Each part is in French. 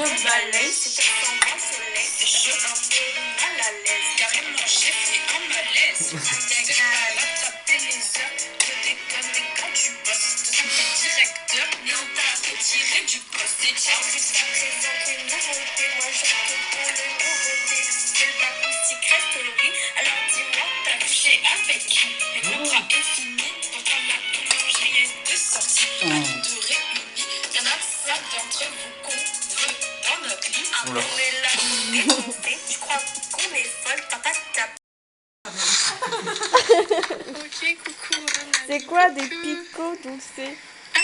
balaise. C'est chaud, un peu mal à l'aise. Carrément chef et en malaise. C'est mal à taper les heures. Je déconne quand tu bosses. De ça t'es directeur, mais on t'a retiré du poste. Et tiens, jusqu'à présent tes nouveautés. Moi je te prends les nouveautés. C'est l'acoustique resterie. Alors dis-moi, t'as couché avec qui? Le contrat est fini. Pourtant la boulangerie est de sortie. Pas tout de réunis. Y'en a 5 d'entre vous qu'on veut dans notre lit. On est là pour défoncer. Tu crois qu'on est folle? T'as pas tapé. Ok, coucou. C'est quoi des picots doucés? Ah,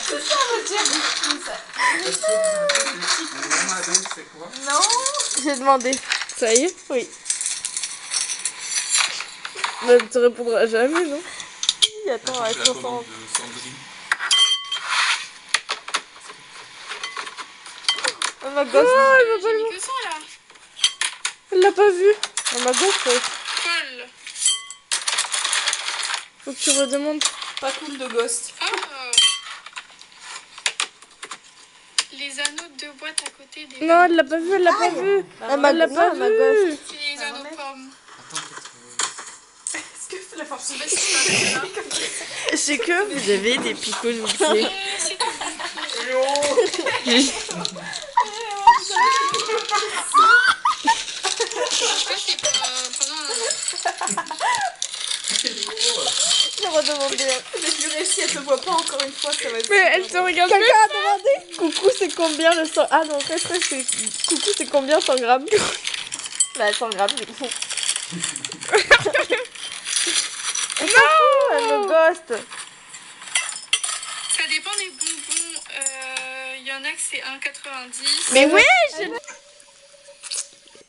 C'est ça veut dire c'est quoi? Non. J'ai demandé. Ça y est? Oui. Bah, tu répondras jamais, non? Oui, attends, à 60. Oh ma gosse. j'ai Elle mis que ça là. l'a pas vu. Oh ma gosse, Cool. faut que tu redemandes. Pas cool de Ghost. Ah. Les anneaux de boîte à côté des. Non, elle l'a pas vu, elle l'a pas vu. Elle l'a pas ma vu. gosse. C'est les anneaux pommes. Est-ce que c'est la force Je sais pas si c'est ça. C'est que vous avez des picots doucés. C'est tout. Pourquoi c'est pas Je redemandé. J'ai juré, si elle te voit pas encore une fois, ça va être. Mais elle se regarde. Quelqu'un a demandé. Coucou, c'est combien le 100. Ah non, qu'est-ce que c'est? Coucou, c'est combien 100 grammes? Bah 100 grammes du coup. Non, elle me ghost. Ça dépend des bonbons. Il y en a que c'est 1,90. Mais oui,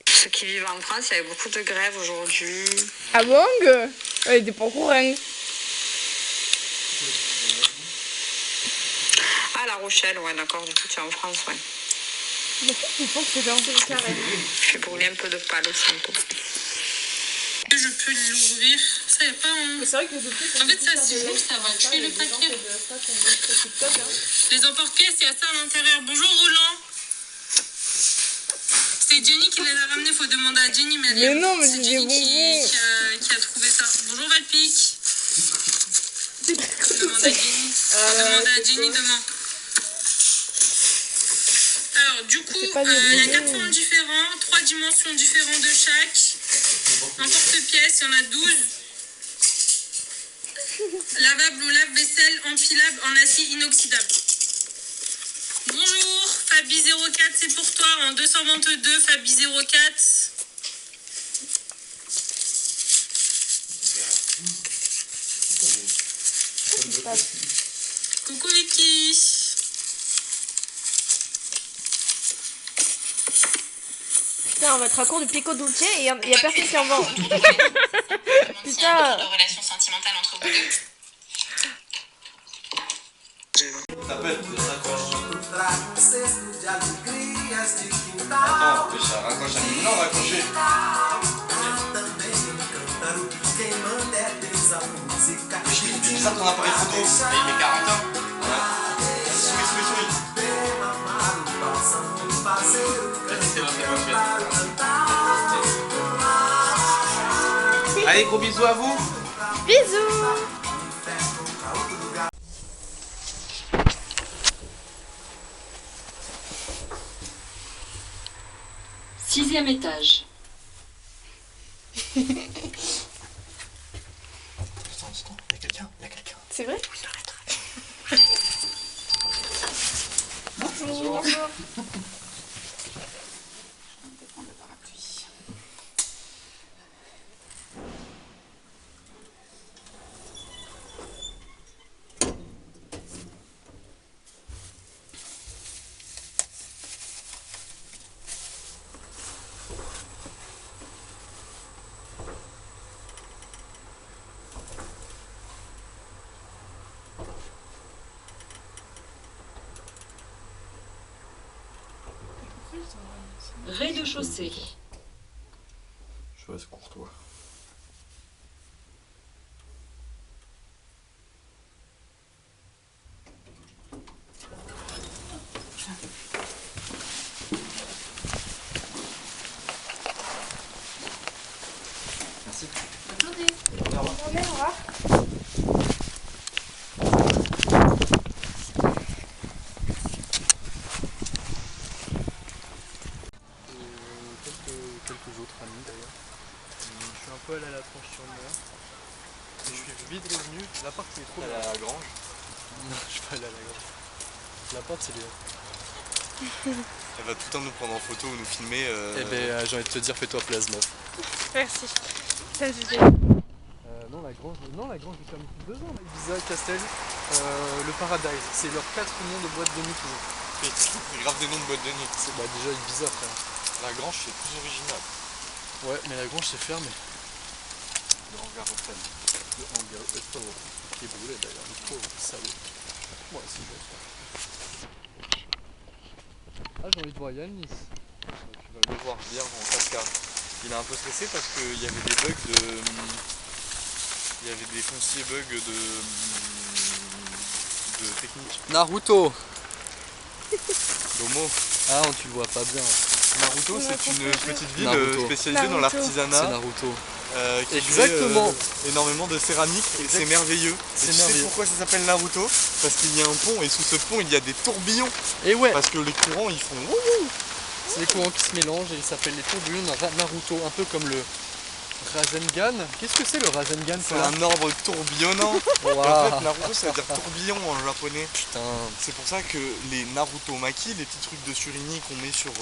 Ceux qui vivent en France, il y avait beaucoup de grèves aujourd'hui. ah bon? Elle était pas au courant. Ah, La Rochelle, ouais, d'accord, du coup, tu es en France, ouais. Mais qu'est-ce que tu penses que c'est dans le carré? Je vais brûler un peu de pâle aussi, un peu. Je peux l'ouvrir. Ça y a pas un. C'est vrai que les autres. En fait, ça, si j'ouvre, ça va tuer le papier. Les emporte-pièces, il y a ça à l'intérieur. Bonjour Roland. C'est Jenny qui les a ramenés. Faut demander à Jenny. Mais non, mais c'est c'est des Jenny bonbons. qui a trouvé ça. Bonjour Valpic. Faut demander à Jenny. Faut demander à Jenny demain. Alors, du coup, il y a 4 formes différentes, 3 dimensions différentes de chaque. Un porte-pièce, il y en a 12. Lavable au lave-vaisselle, empilable en acier inoxydable. Bonjour, Fabi 04, c'est pour toi, en 222, Fabi 04. Coucou Vicky. Putain, on va être à court de pico dulce et y a personne qui en vend. Putain. De relation sentimentale entre vous deux. Ça peut être raccroche. Attends, ça raccroche un minute. Non, raccrocher. Tu ça ton appareil photo? Il met 40 ans. Ouais. Souris. Allez, gros bisous à vous. Bisous. Sixième étage. Attends, il y a quelqu'un. C'est vrai? Bonjour. Rez-de-chaussée. Je reste courtois. vide revenu. L'appart il est trop à bien. la grange. Non, je vais aller à la grange. L'appart c'est bien. Elle va tout le temps nous prendre en photo ou nous filmer. Eh ben j'ai envie de te dire fais-toi place meuf. Merci. Ça me fait Non la grange j'ai fermé depuis 2 ans. Ibiza, Castel, le Paradise. C'est leurs 4 noms de boîtes de nuit qu'ils ont. C'est grave des noms de boîtes de nuit. C'est déjà Ibiza frère. La grange c'est plus original. Ouais mais la grange c'est fermé. Le hangar hôtel. Le hangar hôtel qui est brûlé d'ailleurs, le pauvre salaud. Moi aussi je vais le faire. Ah j'ai envie de voir Yann Nice. Tu vas le voir hier en 4K. Il a un peu stressé parce qu'il y avait des bugs de. Il y avait des fonciers bugs de technique. Naruto. Domo. Ah tu le vois pas bien. Naruto c'est une petite ville Naruto. spécialisée dans Naruto. C'est l'artisanat. Naruto. Qui Exactement. fait énormément de céramique et c'est merveilleux. C'est Et tu sais merveilleux. pourquoi ça s'appelle Naruto? Parce qu'il y a un pont et sous ce pont il y a des tourbillons. Et ouais, Parce que les courants ils font wouhou. c'est les courants qui se mélangent et ils s'appellent les tourbillons Naruto, un peu comme le Rasengan. Qu'est-ce que c'est le Rasengan C'est un arbre tourbillonnant. Waouh. En fait Naruto ça veut dire tourbillon en japonais. Putain. C'est pour ça que les Naruto Maki, les petits trucs de surimi qu'on met sur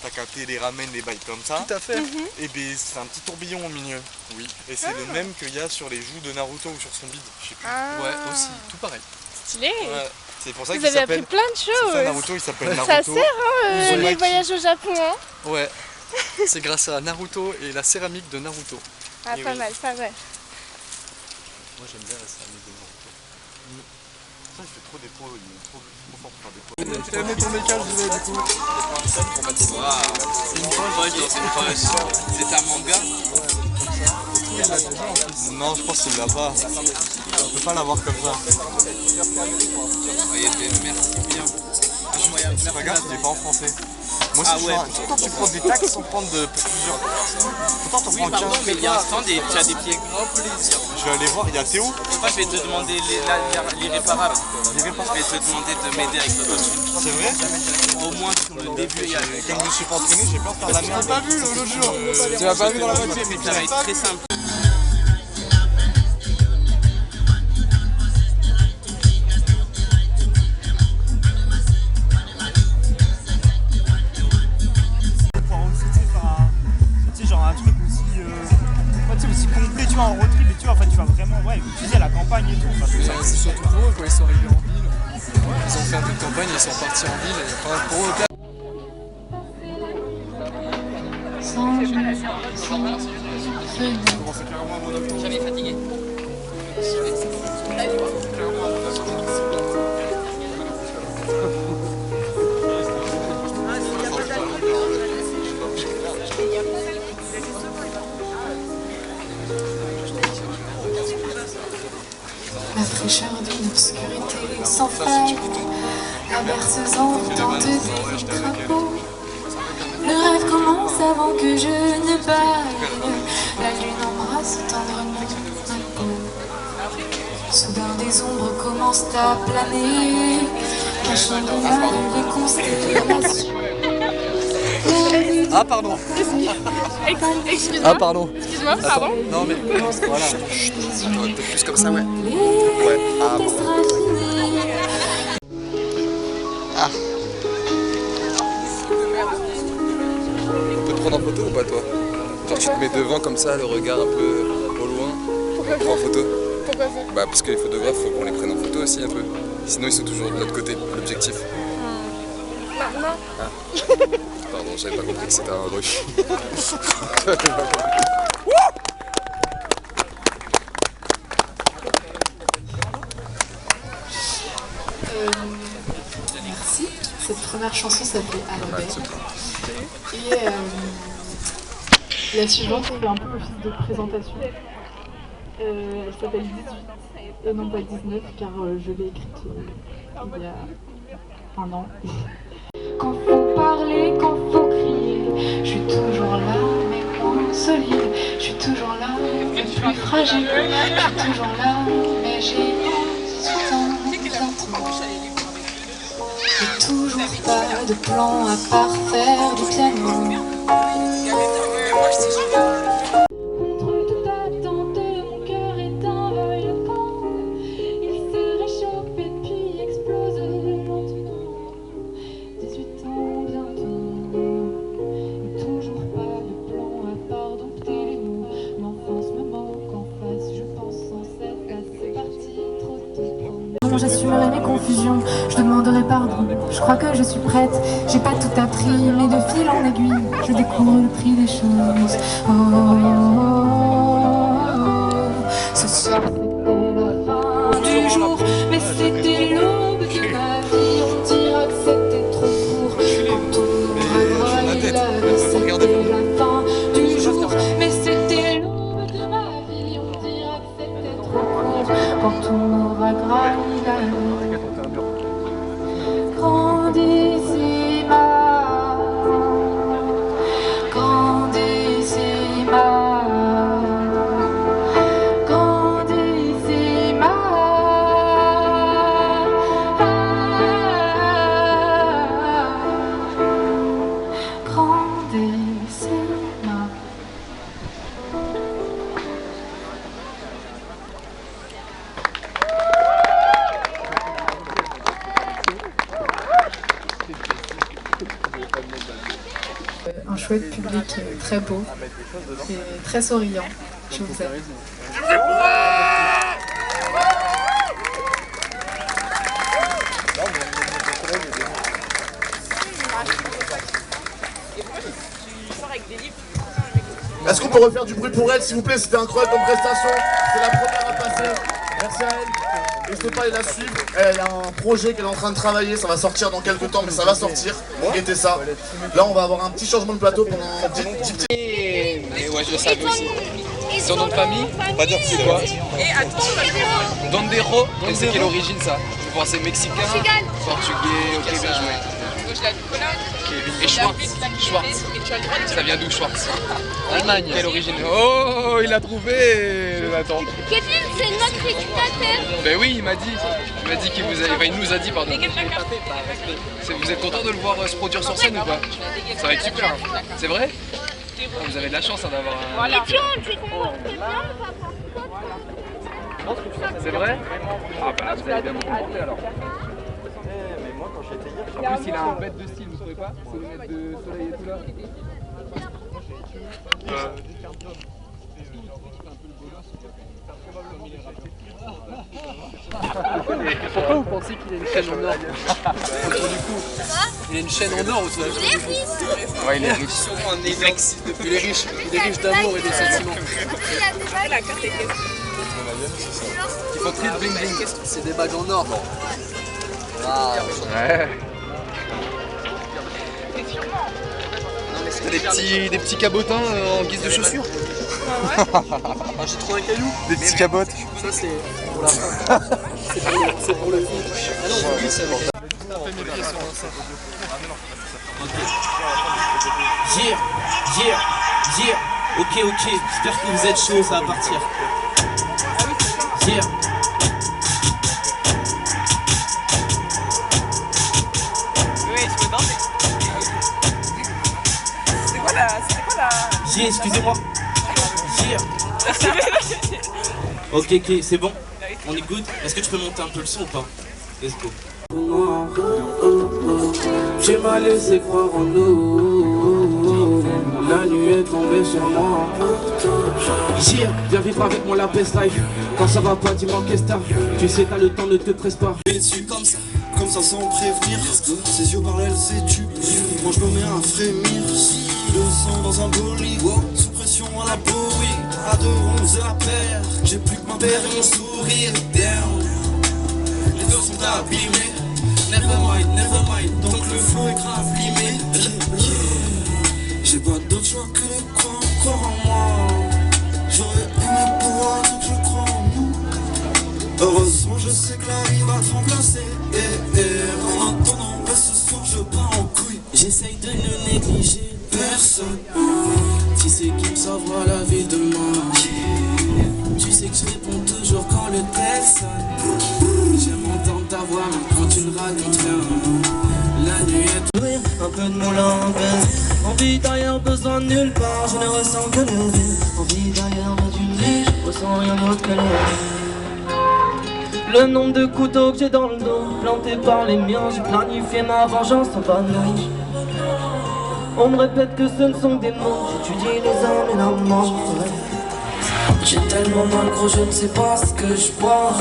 Takate, les ramen, les bails comme ça, Tout à fait. et ben c'est un petit tourbillon au milieu. Oui. Et c'est le même qu'il y a sur les joues de Naruto ou sur son bide, je sais plus. Ouais, aussi, tout pareil. stylé. Ouais. C'est pour ça Vous qu'il avez appris s'appelle plein de c'est ça, choses. Naruto, il s'appelle Ça Naruto. sert hein, les Uzumaki. voyages au Japon. Hein. Ouais. C'est grâce à Naruto et la céramique de Naruto. Ah, Et pas oui. mal, pas mal. Moi j'aime bien la céramique de Naruto. Ça, il fait trop des pots, il est trop fort pour faire des pots. T'as aimé ton mécal, je vais du coup. C'est un manga. Non, je pense qu'il l'a pas. On peut pas l'avoir comme ça. Merci bien. C'est pas grave, il est pas en français. Moi, Ah si ouais. quand tu prends des taxes sans prendre pour plusieurs. Pourtant, t'en Oui, prends pardon, 15. mais il y a un stand et tu as des pieds. Je vais aller voir, il y a Théo. Je crois que je vais te demander l'irréparable. Je vais te demander de m'aider avec le dessus. C'est vrai? Au moins sur le début, il y a Comme je me suis pas entraîné, j'ai peur de faire la merde. Tu l'as pas vu l'autre jour? Tu m'as pas vu dans la voiture, mais ça va être très simple. Genre un truc aussi complet, tu vois, en road trip et tu vois, en fait tu vas vraiment utiliser la campagne et tout. Enfin, C'est surtout pour eux quand ils sont arrivés en ville. Ils ont fait un peu de campagne et ils sont partis en ville. Et, enfin, pour eux, J'avais fatigué. La fraîcheur d'une obscurité sans fin, la berceuse entente des crapauds. Le rêve commence avant que je ne baille. La lune embrasse tendrement ma peau. Soudain des ombres commencent à planer, cachant derrière les constellations. Ah pardon. Excuse-moi. Ah pardon. Excuse-moi, pardon. Non mais voilà. J'aurais peut-être plus comme ça, ouais. Ouais. Ah bon. Ah. On peut te prendre en photo ou pas toi? Genre tu te mets devant comme ça, le regard un peu au loin, on te prend en photo. Pourquoi ça? Bah parce que les photographes, faut qu'on les prenne en photo aussi un peu. Sinon ils sont toujours de l'autre côté de l'objectif. Maintenant. Pardon, j'avais pas compris que c'était un rush. Merci. Cette première chanson s'appelait Albert. Et la suivante fait un peu office de présentation. Elle s'appelle 18 et non pas 19 car je l'ai écrite il y a un an. Quand faut parler, quand faut crier, je suis toujours là mais moins solide. Je suis toujours là mais plus fragile. Je suis toujours là mais j'ai tant j'ai toujours pas de plan à part faire du piano. Contre toute attente, mon cœur est quand j'assumerai mes confusions, je te demanderai pardon. Je crois que je suis prête, j'ai pas tout appris, mais de fil en aiguille, je découvre le prix des choses. Oh, oh, oh, oh. Ce soir c'était la fin du jour, mais c'était l'aube de ma vie. On dira que c'était trop court. Quand on aura gravi la vie, c'était la fin du jour, mais c'était l'aube de ma vie. On dira que c'était trop court. Quand on aura gravi la vie. Grandissima, grandissima, grandissima, grandissima. Un chouette public très beau et très souriant. Je vous aime. Est-ce qu'on peut refaire du bruit pour elle, s'il vous plaît? C'était incroyable comme prestation. C'est la première à passer. Merci à elle. N'hésitez pas à la suivre. Il y a un projet qu'elle est en train de travailler. Ça va sortir dans quelques temps, mais ça va sortir. Guettez ça. Là, on va avoir un petit changement de plateau pendant 10 petits. Et ouais, je le savais aussi. Son nom de famille, on va dire c'est quoi? Dondero. Et c'est quelle origine ça? Vous pensez mexicain, portugais, ok, bien joué. Et Schwartz. Ça vient d'où Schwartz? Allemagne. Quelle origine? Oh, il a trouvé Nathan. Kevin, c'est notre récupérateur. Ben oui, il m'a dit qu'il vous a... Enfin, il nous a dit, pardon. Vous êtes content de le voir se produire sur scène ou pas? Ça va être super. C'est vrai? Vous avez de la chance d'avoir un... Voilà. C'est vrai? Ah bah vous allez bien me comprendre alors. En plus il a un bête de style, vous trouvez pas? C'est le bête de soleil et tout là. Pourquoi vous pensez qu'il a une chaîne en or? Autour du cou. Il a une chaîne en or autour du cou. Ouais, il est riche. Il est riche d'amour et de sentiments. Il faut très de bling bling. C'est des bagues en or. Ouais. Des petits cabotins en guise de chaussures. Ah ouais. J'ai trouvé un caillou. Des petits cabottes. Ça c'est pour la fin. C'est pour le film. Ah non, oui, c'est bon. Yeah. Ok, j'espère que vous êtes chaud, ça va partir. Yeah. Excusez-moi. Ok, c'est bon. On est good. Est-ce que tu peux monter un peu le son ou pas? Let's go. Tu m'as laissé croire en nous. La nuit est tombée sur moi. Viens vivre avec moi la best life. Quand ça va pas, dis-moi qu'est-ce que t'as. Tu sais, t'as le temps, ne te presse pas. Dessus comme ça sans prévenir. Ses yeux parlent, elle s'étudent. Moi je me mets à frémir. Le sang dans un bolide, sous pression à la bourrie. À deux ronds et la paire, j'ai plus que ma paire et mon sourire. Down, les deux sont abîmés. Never mind, donc le flow est grave limé. J'ai pas d'autre choix que de croire en moi. J'aurais aimé pouvoir dire que je crois en nous. Heureusement je sais que la vie va te remplacer. En attendant, ce soir je pars en couille. J'essaye de ne négliger personne. Tu sais qui me sauvera la vie demain. Tu sais que je réponds toujours quand le tel sonne. J'aime entendre ta voix même quand tu ne racontes rien. La nuit est ouvrir un peu de moulin en baisse. Envie d'ailleurs, besoin de nulle part. Je ne ressens que le vide. Envie d'ailleurs, mais d'une vie. Je ressens rien d'autre que le vide. Le nombre de couteaux que j'ai dans le dos, plantés par les miens. J'ai planifié ma vengeance en panache. On me répète que ce ne sont que des mots. J'étudie les âmes et la mort. J'ai tellement mal gros, je ne sais pas ce que je pense.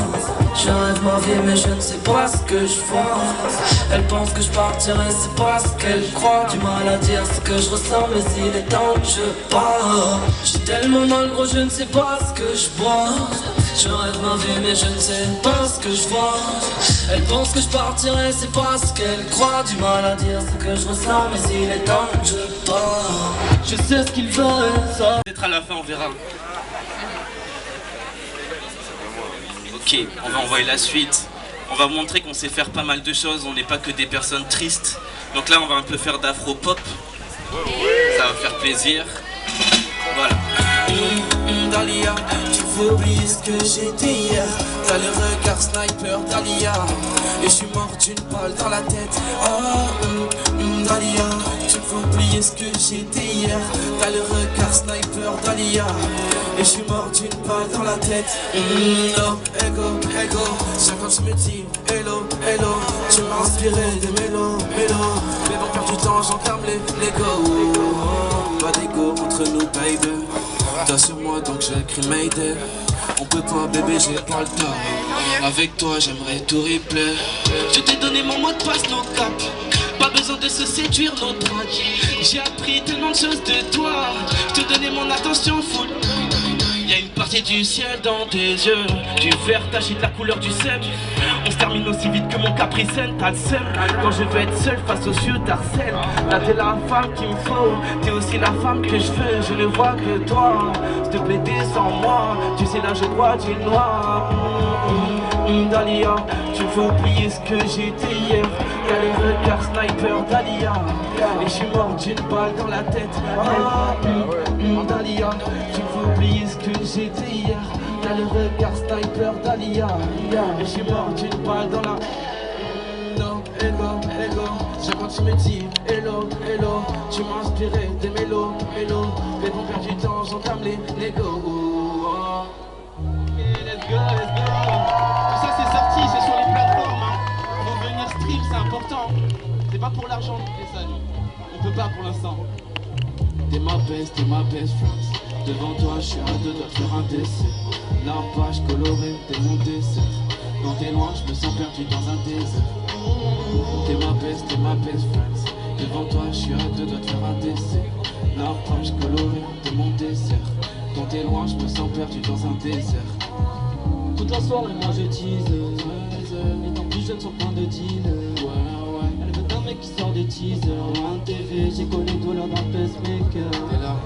Je rêve ma vie mais je ne sais pas ce que je pense. Elle pense que je partirai, c'est pas ce qu'elle croit. Du mal à dire ce que je ressens, mais il est temps que je pars. J'ai tellement mal gros, je ne sais pas ce que je bois. Je rêve ma vie mais je ne sais pas ce que je vois. Elle pense que je partirai, c'est pas ce qu'elle croit. Du mal à dire ce que je ressens, mais il est temps que je pars. Je sais ce qu'il veut, ça. Peut-être à la fin on verra. Ok, on va envoyer la suite. On va montrer qu'on sait faire pas mal de choses, on n'est pas que des personnes tristes. Donc là on va un peu faire d'afro-pop. Ça va faire plaisir. Voilà. Dalia, tu veux oublier ce que j'étais hier. T'as le regard sniper Dalia, et je suis mort d'une balle dans la tête. Dalia, tu veux oublier ce que j'étais hier. T'as le regard sniper Dalia, et je suis mort d'une balle dans la tête. Ego, ego, chaque fois je me dis hello, hello. Tu m'as inspiré de mélo, mélo. Mais bon, perdre du temps, j'entame les go. Pas d'ego entre nous, baby. T'as sur moi donc j'écris Mayday. On peut pas bébé, j'ai pas le temps. Avec toi j'aimerais tout replay. Je t'ai donné mon mot de passe, no cap. Pas besoin de se séduire, no track. J'ai appris tellement de choses de toi. Je te donnais mon attention full. Y'a une partie du ciel dans tes yeux. Du vert taché de la couleur du sel. On se termine aussi vite que mon capricène. T'as le seum quand je veux être seul face aux yeux d'Arcel. Là t'es la femme qu'il me faut. T'es aussi la femme que je veux. Je ne vois que toi. S'il te plaît descends-moi. Tu sais là je bois du noir. Dalia, tu veux oublier ce que j'étais hier. T'as les regards sniper Dalia, et je suis mort d'une balle dans la tête. Dalia, tu veux oublier ce que j'étais hier. T'as les regards sniper Dalia, et je suis mort d'une balle dans la... No, hello, hello. Chaque fois tu me dis hello, hello. Tu m'as inspiré des mélos, mélos. Mais pour perdre du temps j'entame les go. Let's go, let's go. Tout ça c'est sorti, c'est sur les plateformes. Pour venir stream, c'est important. C'est pas pour l'argent, les amis. On peut pas pour l'instant. T'es ma best friend. Devant toi, je suis à deux doigts de faire un décès. La page colorée, t'es mon dessert. Quand t'es loin, je me sens perdu dans un désert. T'es ma best friend. Devant toi, je suis à deux doigts de faire un décès. La page colorée, t'es mon dessert. Quand t'es loin, je me sens perdu dans un désert. Toute la soirée, moi je tease. Étant plus jeune sur point de deal. Elle veut d'un mec qui sort des teasers. Loin de TV, j'ai connu douleur dans le pacemaker.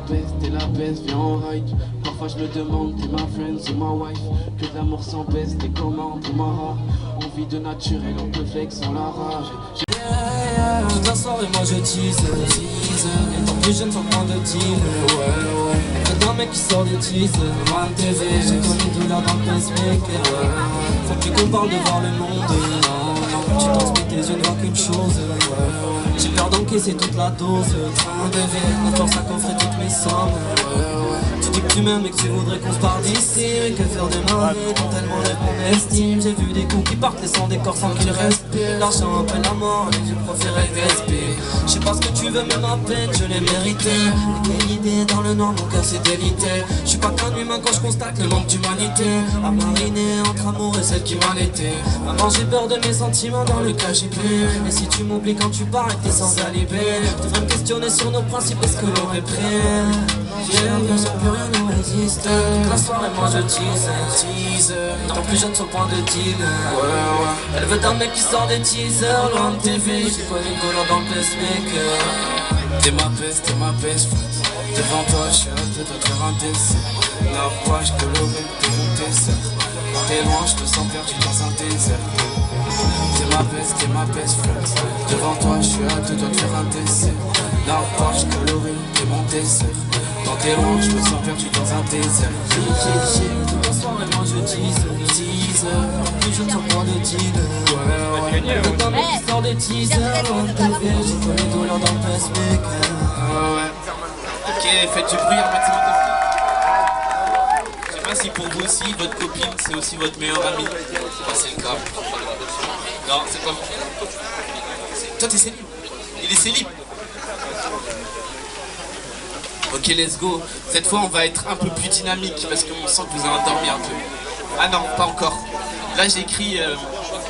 T'es la best, viens en ride. Parfois je me demande, t'es ma friend ou ma wife. Que de l'amour sans baisse, t'es comment, t'es ma rare. Envie de naturel, on peut fake sans la rage. Toute la soirée, moi je tease. Étant plus jeune sur point de deal. Elle veut d'un mec qui sort des teasers. Loin de TV, j'ai connu douleur dans le pacemaker. Faut plus qu'on parle de voir le monde. Non, tu t'inspires tes yeux, ne vois qu'une chose. J'ai peur d'encaisser toute la dose. Train de vie, ma force à coffrer toutes mes sommes. Tu dis que tu m'aimes et que tu voudrais qu'on se parte d'ici. Mais que faire de ma vie quand tellement lève mon estime. J'ai vu des coups qui partent laissant des corps sans qu'ils respirent. L'argent appelle la mort, les yeux préférés respirent. Je sais pas ce que tu veux mais ma peine je l'ai mérité. Quelle idée dans le noir mon cœur s'est délité. Je suis pas qu'un humain quand je constate le manque d'humanité. À mariner entre amour et celle qui m'a l'été. Maman j'ai peur de mes sentiments dans le cas j'ai plus. Et si tu m'oublies quand tu pars et que t'es sans alibi. Je devrais me questionner sur nos principes, est-ce que l'on est prêt. J'ai l'impression que plus rien nous résiste. Toute la soirée moi je tease. Étant plus jeune sur le point de deal. Elle veut d'un mec qui sort des teasers. Loin de TV, j'ai pas une couleur dans le pacemaker. T'es ma best friend. Devant toi je suis à deux doigts de faire un décès. La page colorée, t'es mon dessert. Quand t'es loin je me sens perdu dans un désert. T'es ma best friend. Devant toi je suis à deux doigts de faire un décès. La page colorée, t'es mon dessert. Quand t'es loin je me sens perdu dans un désert. Toute la soirée moi je tease. Plus jeune sur point de deal. D'un mec qui sort des teasers. Loin de TV, j'ai connu douleur dans le pacemaker. Ok, faites du bruit un maximum de bruit. Je sais pas si pour vous aussi, votre copine c'est aussi votre meilleure amie. Bah, c'est le cas. Non, c'est comme... Toi t'es célib. Il est célib. Ok, let's go. Cette fois, on va être un peu plus dynamique parce qu'on sent que vous avez endormi un peu. Ah non, pas encore. Là, j'ai écrit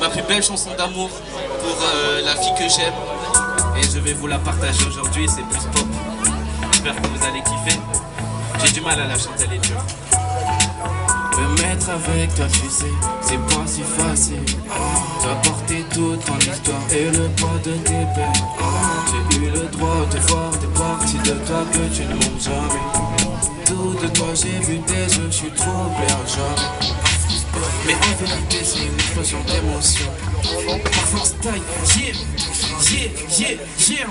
ma plus belle chanson d'amour pour la fille que j'aime. Et je vais vous la partager aujourd'hui, c'est plus pop. J'espère que vous allez kiffer. J'ai du mal à la chanter, elle est dure. Me mettre avec toi, tu sais, c'est pas si facile. T'as porté toute ton histoire et le poids de tes peines. J'ai eu le droit de voir des parties de toi que tu ne montres jamais. Tout de toi j'ai vu tes yeux, je suis trop jamais. Mais en vérité c'est une explosion d'émotions. Parfois style, yeah.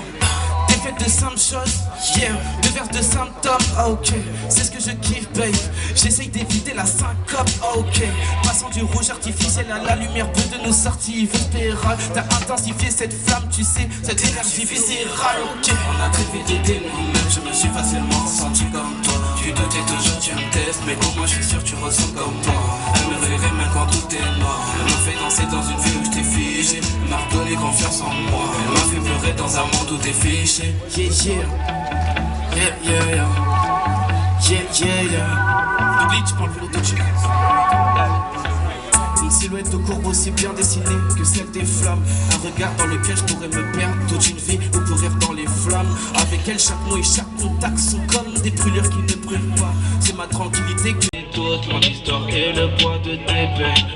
Des fêtes de simples choses, yeah. Deux vers de symptômes, ok. C'est ce que je kiffe, babe. J'essaye d'éviter la syncope, ok. Passant du rouge artificiel à la lumière bleue de nos sorties spirale. T'as intensifié cette flamme, tu sais, cette énergie viscérale, ok. On a très vite été nous-mêmes, je me suis facilement senti comme toi. Tu doutais toujours, tu me testes, mais au moins je suis sûr tu ressens comme moi. Elle me verrait même quand tout est noir. Elle m'a fait danser dans une ville où je t'ai figé. Elle m'a redonné confiance en moi. Elle m'a fait pleurer dans un monde où t'es fiché. N'oublie, tu prends le vélo de Dieu. Une silhouette aux courbes aussi bien dessinée que celle des flammes. Un regard dans lequel je pourrais me perdre toute une vie ou courir dans les flammes. Avec elle chaque mot et chaque contact sont comme des brûlures qui ne brûlent pas. C'est ma tranquillité que Toute mon histoire et le poids de tes peines.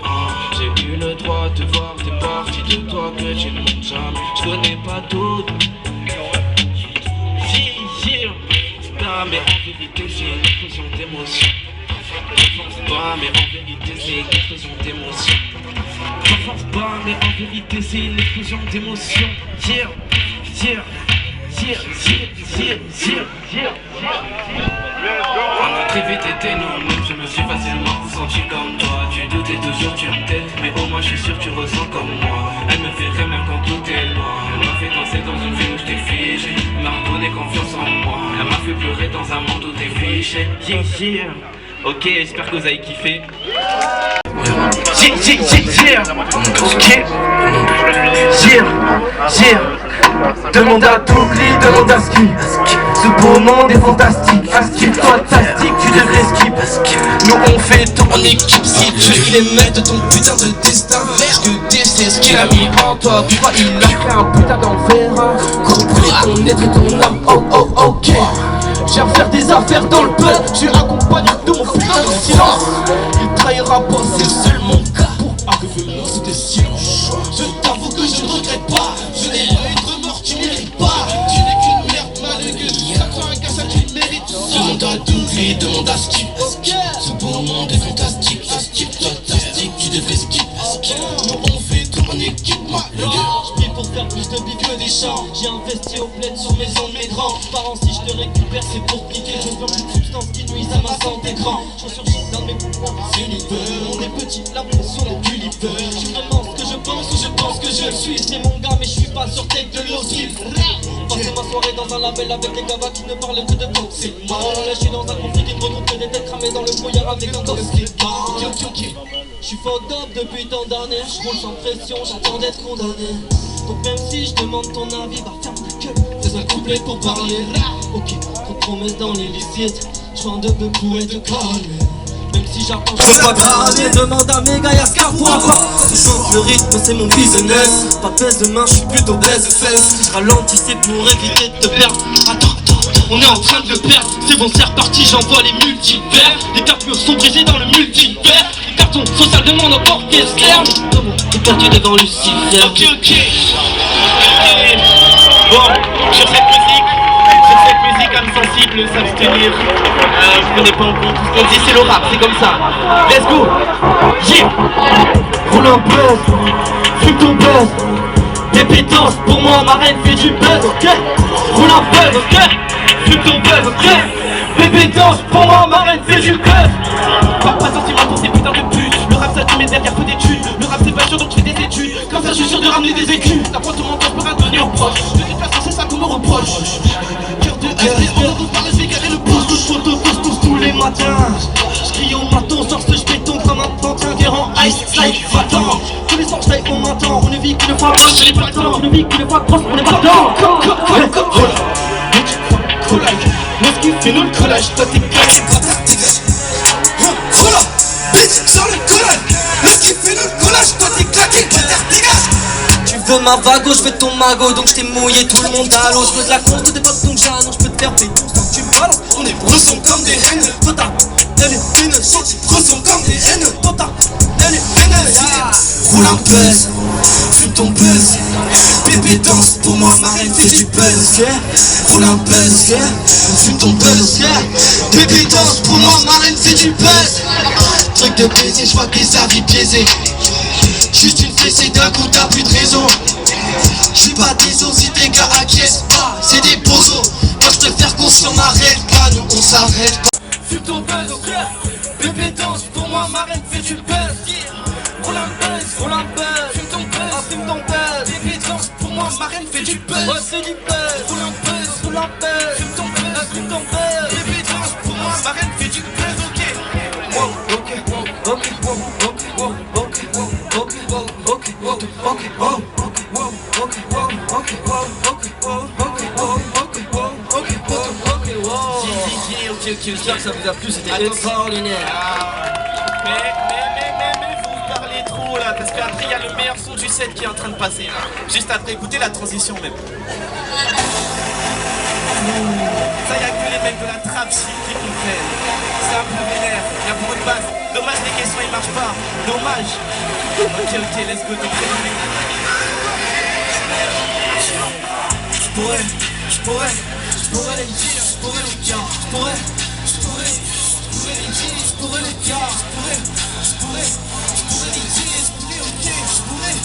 J'ai eu le droit de voir des parties de toi que tu ne montres jamais. Je connais pas toutes. Mais en vérité c'est une explosion d'émotions. Je pense pas, mais en vérité c'est une explosion d'émotions. Je pense pas, mais en vérité c'est une explosion d'émotions. On a très vite été nous-mêmes, je me suis facilement senti comme toi. Tu doutais toujours, tu me testes, mais au moins je suis sûr tu ressens comme moi. Elle me verrait même quand tout est loin. Elle m'a fait danser dans une ville où je t'ai figé. Elle m'a redonné confiance en moi. Elle m'a fait pleurer dans un monde où t'es fiché. Ok, j'espère que vous avez kiffé. Demande à Dougly, demande à Ski. Ce beau monde est fantastique. Toi tastique, tu devrais skip. Nous on fait tout en équipe. Si tu es maître de ton putain de destin, que c'est ce qu'il a mis en toi. Puis quoi, il a fait un putain d'enfer. Compris ton être et ton âme. Oh ok. J'aime faire des affaires dans le peuple. Je suis accompagné de mon putain de silence. Il trahira pas, c'est seul mon cas. Pour arriver là, c'était silence. Je t'avoue que je ne regrette pas. Je n'ai pas eu de remords, tu mérites pas. Tu n'es qu'une merde malheureuse. Ça craint un gars, ça tu le mérites. Demande à Dougly, demande à Skip. Ce beau monde est fantastique. Skip, toi tastique, tu devrais skip. Nous on fait tout en équipe, malheureuse. Je prie pour faire plus de billes que des champs. J'ai investi au bled sur maison de mes grands parents. Si je te récupère, c'est pour piquer. Je veux plus de substances qui nuisent à ma santé grand. Chaussures chic dans mes poumons, c'est l'hiver. On est petit, la pression n'est plus l'hiver. Je suis vraiment ce que je pense, ou je pense que je le suis. C'est mon gars, mais je suis pas sur tête de l'hostile. Passer ma soirée dans un label avec des gavas qui ne parlent que de toi. C'est mal, là je suis dans un conflit qui ne regroupe que des têtes cramées dans le brouillard avec un dos qui ok. Je suis fucked up depuis tant d'années. Je roule sans pression, j'attends d'être condamné. Donc même si je demande ton avis, bah ferme ta gueule. Fais un couplet pour parler. Ok, trop de promesses dans l'illicite. Je suis un de pour être calme. Même si j'apprends. Je peux pas parler, demande à mes gars, y'a pour avoir. Le rythme c'est mon business. Pas baisse de main, je suis plutôt baisse de fesses. Ralentissez pour éviter de te perdre. Attends, on est en train de le perdre. C'est bon, c'est reparti, j'envoie les multivers. Les cartes mûres sont brisées dans le multivers. Les cartons social de mon porte externe. T'es perdu devant Lucifer. Ok. Bon, sur cette musique âme sensible, s'abstenir. Je connais pas encore tout ce qu'on dit, c'est le rap, c'est comme ça. Let's go. Roule un buzz, fume ton buzz. Des pétances, pour moi ma reine fait du buzz, ok. Roule un buzz, ok. Fume ton buzz, ok. Des pétances, pour moi ma reine fait du buzz. Pas sentiment pour ces putains de putes. Le rap ça dit mes derrière peu d'études. Le rap c'est pas sûr donc je fais des études. Comme ça je suis sûr de ramener des écus. La pointe mon temps, je peux rien donner aux proches. De toute façon c'est ça qu'on me reproche. Cœur de S, on entend parler, je vais garer le pouce. Touche photo, tous les matins. J'crie au maton, sors ce j'béton comme un pantin qui rend ice like va-t'en. Tous les soirs j'taille on m'attend. On ne vit qu'une fois grosse, on est pas dedans. On ne vit qu'une fois grosse, on est pas dedans. meuf qui fait nous le collage, toi t'es claqué, bâtard, dégage. Voilà, bitch, sors le collage. Meuf qui fait nous le collage, toi t'es claqué, bâtard, dégage. Tu veux ma vago, je veux ton magot, donc je t'ai mouillé tout le monde à l'eau. Je veux de la con, t'es pas ton jalon, je peux te faire payer tout ça que tu balances. On est bressons comme des haines, tota. Elle est fine, chantier, bressons comme des haines, tota. Elle est fine, roule un buzz, fume ton buzz. Bébé danse, pour moi ma reine fait du buzz, yeah. Roule un buzz, yeah. Fume ton buzz, yeah. Bébé danse, pour moi ma reine fait du buzz. Truc de baiser, j'vois que les avis biaisés. Juste une fessée d'un coup t'as plus de raison. J'suis pas désolé si tes gars acquiescent pas, c'est des bozos. Moi j'préfère qu'on s'en arrête pas, nous on s'arrête pas. Fume ton buzz, ok. Bébé danse, pour moi ma reine fait du buzz. Roule un buzz, roule un buzz. Fume ton buzz, fume ton buzz. Bébé danse, pour moi ma reine fait du buzz. Oh c'est du buzz. Roule un buzz, roule un buzz. Fume ton buzz, fume ton buzz. Bébé danse, pour moi ma reine fait du buzz, ok. Wow, ok, wow, ok, wow, ok, wow, ok, wow, ok, wow, ok, wow, ok, wow, ok, wow, ok, wow, ok, wow, ok, wow, ok, wow, ok, wow, ok, wow, ok, wow. Ok, j'espère que ça vous a plu, c'était extraordinaire. Mais vous parlez trop là, parce qu'après il y a le meilleur son du set qui est en train de passer là. Juste après, écoutez la transition même. Ça y a que les mecs de la trap shit qui comprennent. C'est un peu vénère, il y a beaucoup de bases. Dommage les questions ils marchent pas, dommage. Ok, let's go, t'es prêt. J'pourrais les dire, j'pourrais les gars, j'pourrais les dire, j'pourrais les gars, j'pourrais les dire, j'pourrais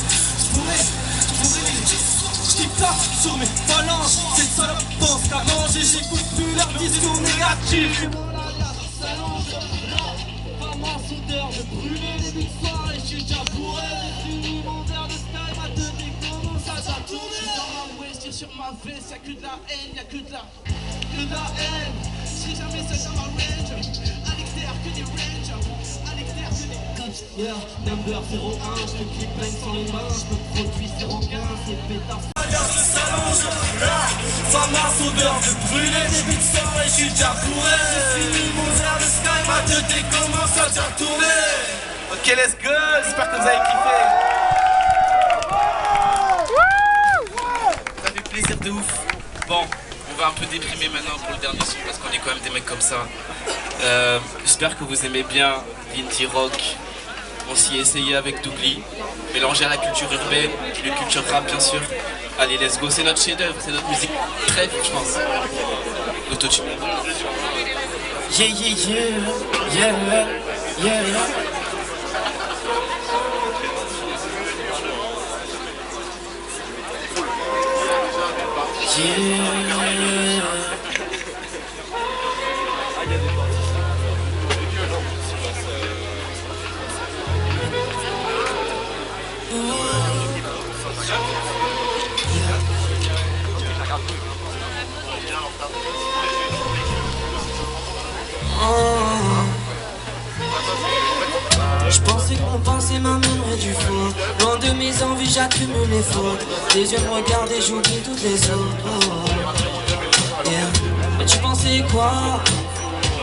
les dire. J'tic-tac sur mes phalanges, cette salope pense qu'à manger, j'écoute plus leur discours négatif. Maman soudeur, je brûlais les buts de soirée, j'suis déjà bourré. J'ai fini mon verre de Sky, ma tête commence à tourner. J'suis dans ma way, j'tire sur ma veste, y'a que de la haine, y'a que de la haine. J'serai jamais seul dans ma range, à l'extérieur que des ranges, à l'extérieur que des coachs. Yeah, number 01, j'te clip bang sans les mains, j'me produis 015, c'est pétard. Se s'allonge, femme à soudeur, je brûlais des buts de soirée, j'suis déjà bourré. J'ai fini mon verre de Sky, ma tête commence à tourner. Ok, let's go, j'espère que vous avez kiffé. Ça fait plaisir de ouf. Bon, on va un peu déprimer maintenant pour le dernier son parce qu'on est quand même des mecs comme ça. J'espère que vous aimez bien l'indie rock. On s'y est essayé avec Dougly, mélangé à la culture urbaine, la culture rap bien sûr. Allez, let's go, c'est notre chef-d'œuvre, c'est notre musique très, je pense. L'autotune. Yeah, yeah, yeah, yeah, yeah, yeah. Je pensais que mon passé m'amènerait du faux. Loin de mes envies, j'accumule les fautes. Les yeux me regardent et j'oublie toutes les autres. Yeah. Mais tu pensais quoi?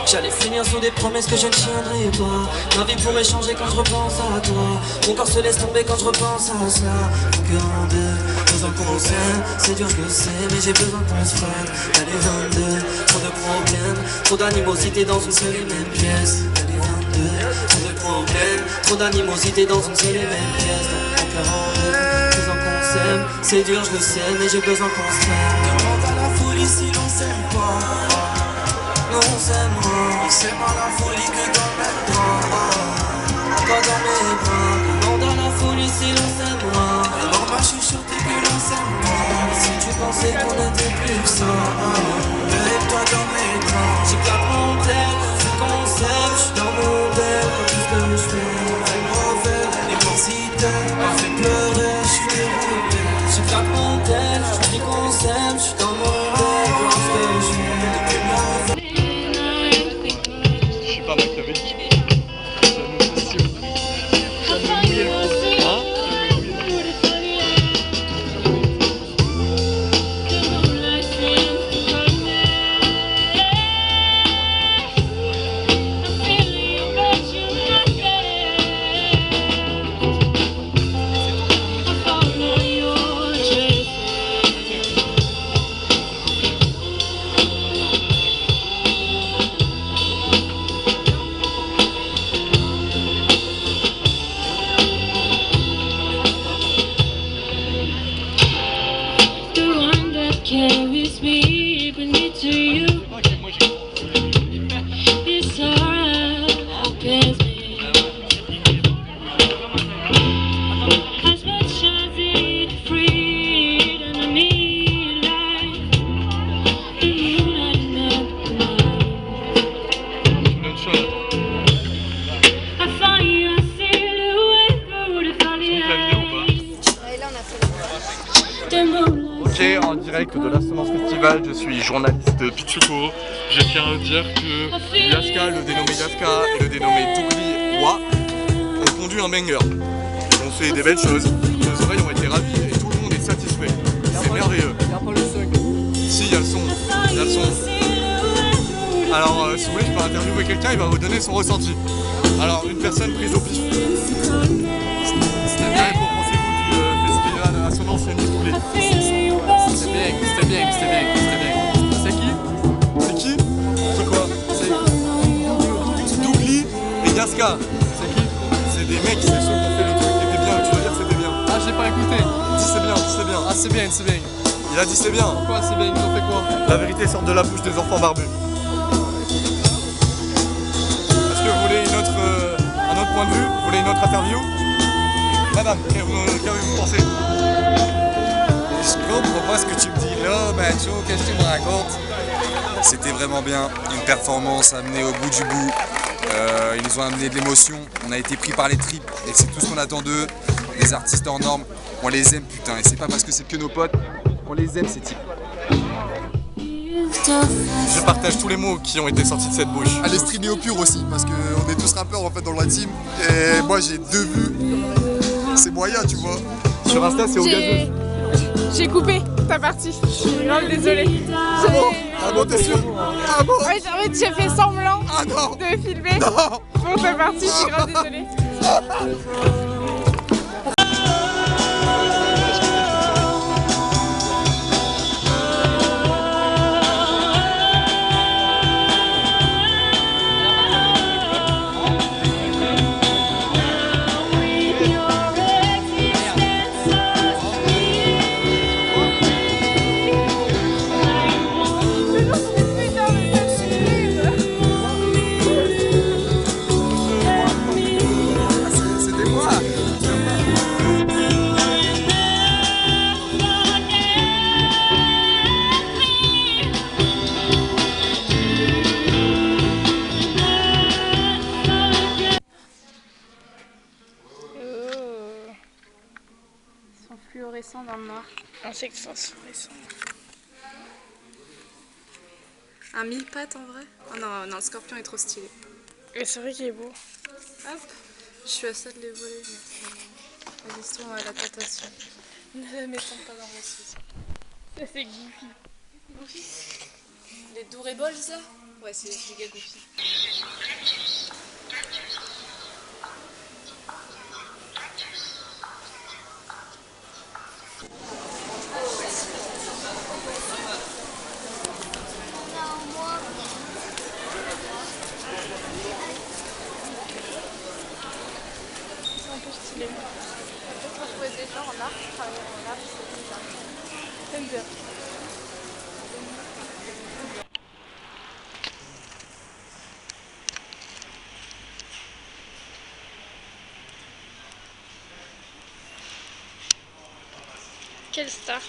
J'allais finir sous des promesses que je ne tiendrai pas. Ma vie pourrait changer quand je repense à toi. Mon corps se laisse tomber quand je repense à cela. Mon cœur en deux, besoin qu'on s'aime. C'est dur je le sais, mais j'ai besoin qu'on se prenne. Elle est 22, trop de problèmes. Trop d'animosité dans une seule et même pièce. Elle est 22, trop de problèmes. Trop d'animosité dans une seule et même pièce. Donc mon cœur en deux, besoin qu'on s'aime. C'est dur je le sais, mais j'ai besoin qu'on se prenne. Demande à la folie si l'on s'aime pas. On s'aimera la folie que dans le même drap. Pas dans mes bras. Demande à la folie si l'on s'aimera. Alors m'a chuchoté que l'on s'aimera. Si tu pensais qu'on était plus que ça, lève-toi dans mes bras. J'éclate mon tel, c'est qu'on s'aime. J'suis dans mon tel, tout ce que je fais. Elle me refait l'immensité, m'a fait pleurer, j'suis déroulé. J'éclate mon tel, j'dis qu'on s'aime. J'suis dans mon tel, tout ce que je fais. Pas machiavélique. direct de l'Assonance Festival, je suis journaliste Pichuko. Je tiens à dire que Yaska, le dénommé Yaska et le dénommé Dougli Wa ont pondu un banger. Ils ont fait des belles choses, nos oreilles ont été ravies et tout le monde est satisfait. C'est merveilleux. Si, il y a le son, il y a le son. Alors si vous voulez, je peux interviewer quelqu'un, il va vous donner son ressenti. Alors une personne prise au pif. C'était bien, pour pensez-vous du festival à son ancienne Dougli? C'était bien. C'est qui? C'est qui? C'est quoi? C'est Dougli et Yaska. C'est qui? C'est des mecs, c'est ceux qui ont fait le truc qui était bien. Tu veux dire c'était bien? Ah, j'ai pas écouté. Dis c'est bien, dis c'est bien. Ah, c'est bien, c'est bien. Il a dit c'est bien. Pourquoi c'est bien? Ils ont fait quoi? La vérité sort de la bouche des enfants barbus. Est-ce que vous voulez un autre point de vue? Vous voulez une autre interview? Madame, qu'avez-vous pensé? Je comprends pas ce que tu me dis là, macho, qu'est-ce que tu me racontes? C'était vraiment bien, une performance amenée au bout du bout. Ils nous ont amené de l'émotion, on a été pris par les tripes et c'est tout ce qu'on attend d'eux. Les artistes hors normes, on les aime putain, et c'est pas parce que c'est que nos potes, on les aime ces types. Je partage tous les mots qui ont été sortis de cette bouche. Allez streamer au pur aussi, parce qu'on est tous rappeurs en fait dans la team. Et moi j'ai 2 vues, c'est moyen tu vois. Sur Insta c'est au gazeux. J'ai coupé ta partie, je suis grave désolée. Ah bon, t'es sûr? Ah bon? Ouais, en fait j'ai fait semblant de filmer pour ta partie, je suis grave désolée. Fluorescent dans le noir. On sait que c'est fluorescent. Un mille pattes en vrai? Oh non, non, le scorpion est trop stylé. Et c'est vrai qu'il est beau. Hop, je suis à ça de les voler. Mais... Vas-y, on va à la tentation. Ne mettons pas dans la sauce. Ça c'est Goofy. Goofy? Les Douré Balls là? Ouais, c'est les giga Goofy. Peut-être retrouver des gens en art, travailler en art, c'est j'aime bien. Quelle star?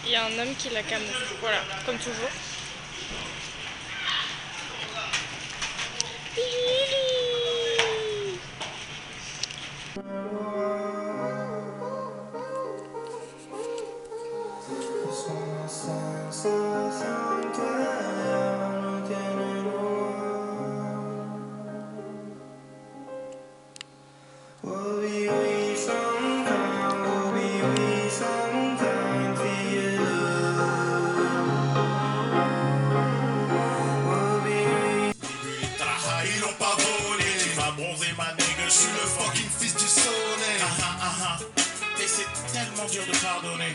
Il y a un homme qui la camoufle, voilà, comme toujours. Et c'est tellement dur de pardonner.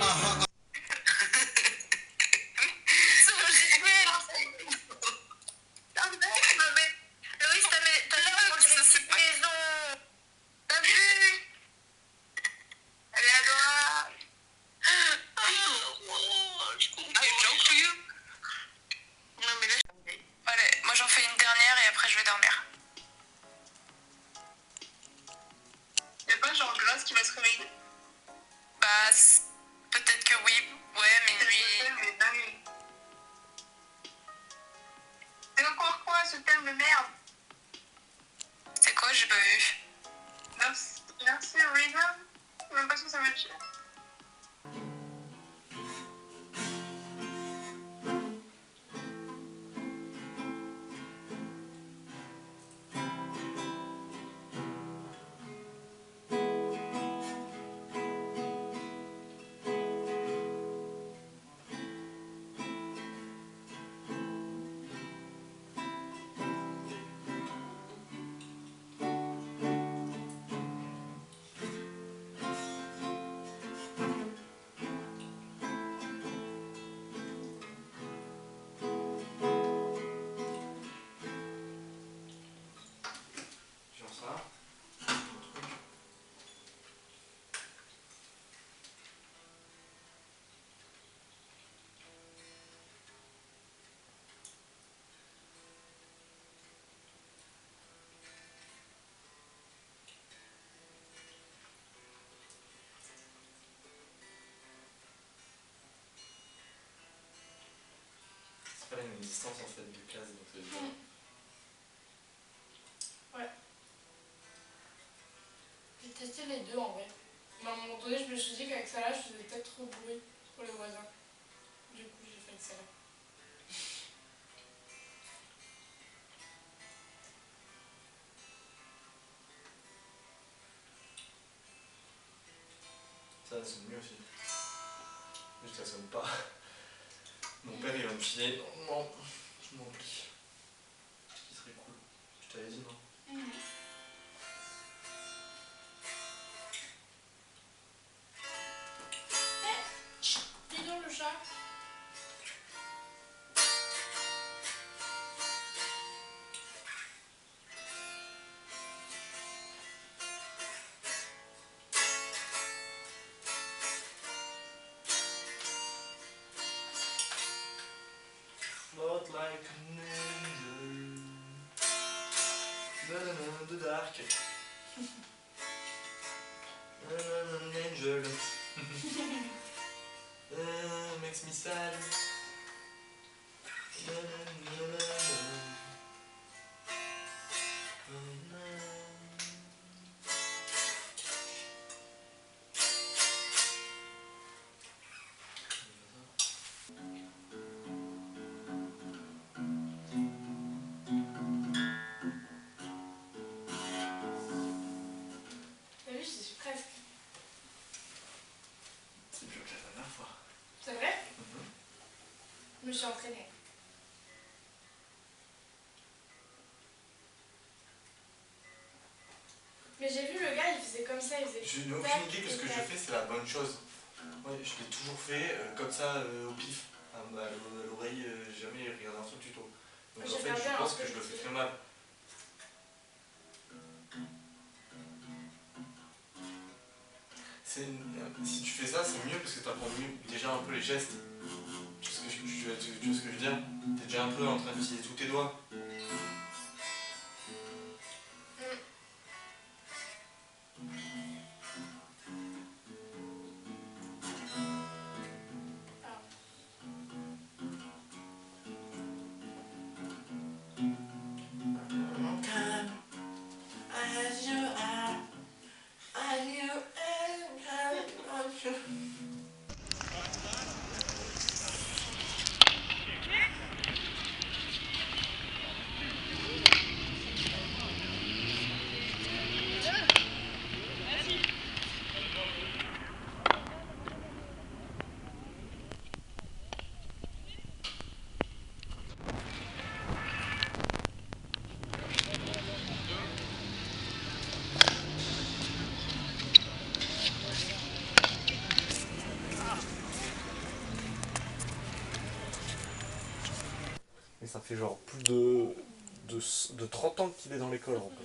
Allez, moi j'en fais une dernière et après je vais dormir. Y'a pas genre Grace qui va se réveiller? Bah, peut-être que oui, ouais, mais lui... C'est encore quoi ce thème de merde? C'est quoi, j'ai pas vu? Merci Rhythm? Même pas ce que ça distance en fait de case, donc c'est bien. Ouais. J'ai testé les deux en vrai. Mais à un moment donné, je me suis dit qu'avec celle-là, je faisais peut-être trop de bruit pour les voisins. Du coup, j'ai fait avec celle-là. Ça sonne mieux aussi. Juste ça sonne pas. Mon père il va me filer. Non, je m'en plie. Ce qui serait cool. Je t'avais dit non. Dis donc le chat. Float like an angel. The dark. An angel. Makes me sad. T'as vu, j'y suis presque. C'est mieux que la dernière fois. C'est vrai? Je me suis entraînée. Mais j'ai vu le gars, il faisait comme ça, il faisait... Je n'ai aucune idée que ce que je fais c'est la bonne chose. Moi je l'ai toujours fait comme ça au pif. À l'oreille, j'ai jamais regardé un seul tuto. Donc en fait je pense que je le fais très mal. Si tu fais ça c'est mieux parce que tu apprends déjà un peu les gestes. Tu vois ce que je veux dire? Tu es déjà un peu en train d'utiliser tous tes doigts. Et ça fait genre plus de 30 ans qu'il est dans l'école en fait.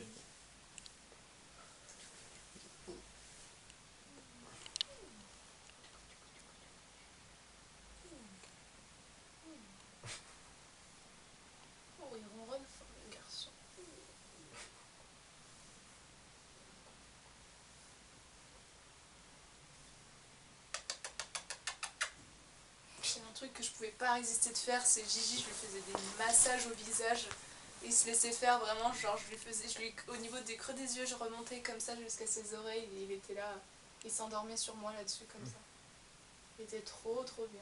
Oh, il ronronne fort le garçon. C'est un truc que je pouvais pas résister de faire, c'est Gigi, je lui faisais des massages au visage. Et il se laissait faire vraiment, genre au niveau des creux des yeux, je remontais comme ça jusqu'à ses oreilles et il était là, il s'endormait sur moi là-dessus comme ça. Il était trop bien.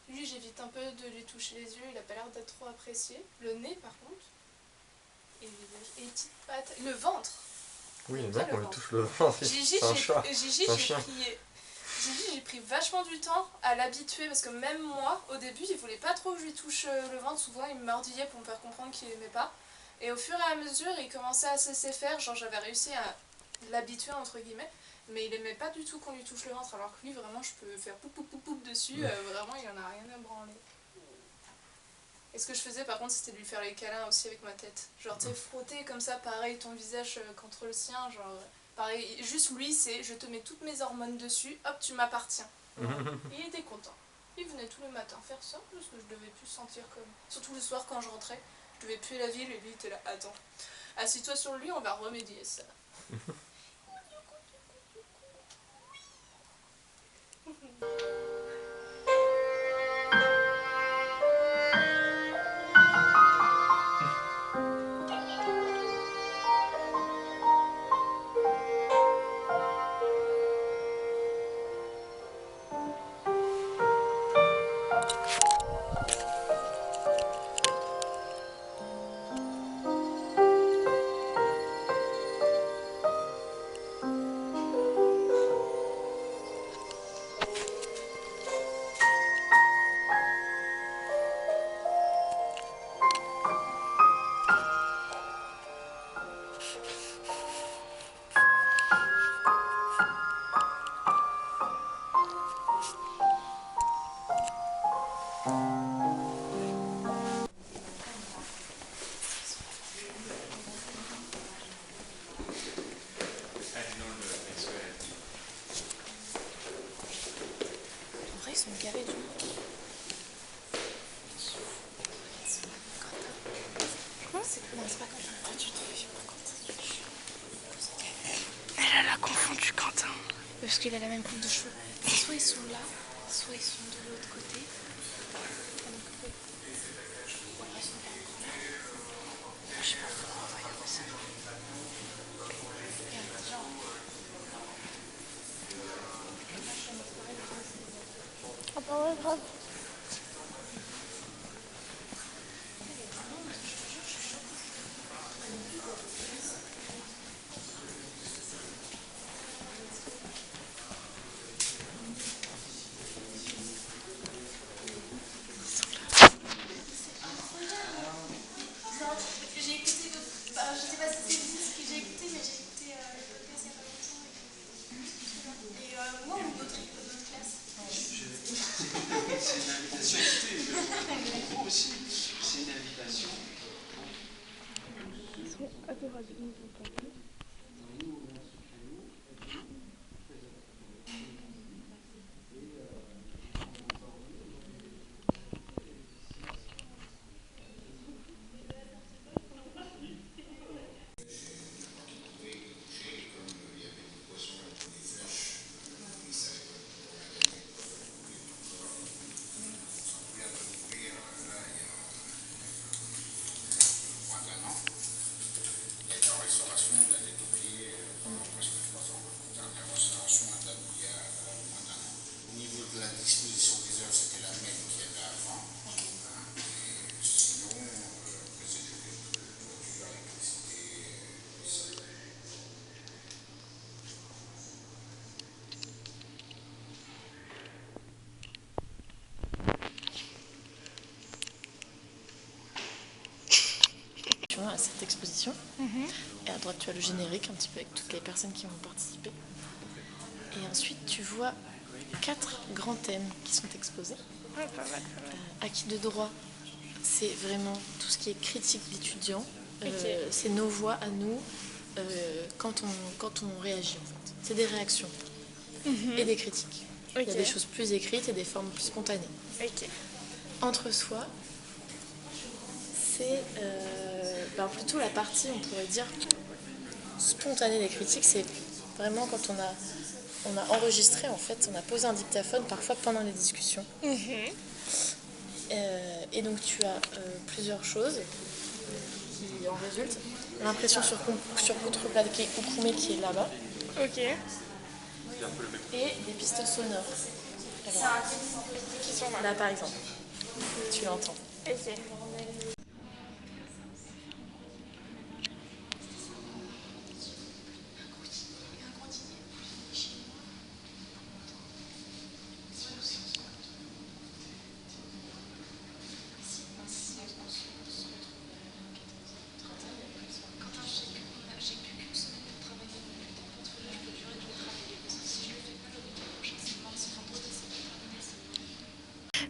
Lui j'évite un peu de lui toucher les yeux, il a pas l'air d'être trop apprécié. Le nez par contre, et les petites pattes, le ventre. Oui, il on lui touche le ventre. Gigi, j'ai pris vachement du temps à l'habituer parce que même moi, au début, il voulait pas trop que je lui touche le ventre. Souvent, il me mordillait pour me faire comprendre qu'il aimait pas. Et au fur et à mesure, il commençait à se laisser faire. Genre, j'avais réussi à l'habituer, entre guillemets. Mais il aimait pas du tout qu'on lui touche le ventre. Alors que lui, vraiment, je peux faire poup poup poup poup dessus. Vraiment, il en a rien à branler. Et ce que je faisais, par contre, c'était de lui faire les câlins aussi avec ma tête. Genre, tu sais, frotter comme ça, pareil, ton visage contre le sien, genre... Pareil, juste lui, c'est je te mets toutes mes hormones dessus, hop, tu m'appartiens. Il était content. Il venait tous les matins faire ça, parce que je devais plus sentir comme... Surtout le soir, quand je rentrais, je devais puer la ville, et lui était là, attends, assis-toi sur lui, on va remédier ça. Elle a confondu Quentin. Parce qu'il a la même coupe de cheveux. Soit ils sont là, soit ils sont de l'autre côté. Je sais pas pourquoi on va y avoir ça. Ah bah ouais, grave. J'ai écouté d'autres. Enfin, je sais pas si c'est le disque que j'ai écouté, mais j'ai écouté le podcast il y a pas longtemps. Et moi ou d'autres classes. C'est une invitation. Le gros aussi, c'est une invitation. Ils sont adorables, ils nous ont pas plu. À cette exposition. Et à droite tu as le générique un petit peu avec toutes les personnes qui vont participer. Et ensuite tu vois 4 grands thèmes qui sont exposés. Ouais, pas mal. Acquis de droit, c'est vraiment tout ce qui est critique d'étudiants. C'est nos voix à nous quand on réagit en fait. C'est des réactions et des critiques. Il y a des choses plus écrites et des formes plus spontanées. Entre soi, c'est plutôt la partie, on pourrait dire, spontanée des critiques. C'est vraiment quand on a enregistré, en fait, on a posé un dictaphone, parfois pendant les discussions. Et donc tu as plusieurs choses qui en résultent. L'impression sur contreplaqué ou chromé qui est là-bas. Et des pistes sonores. Là par exemple, tu l'entends.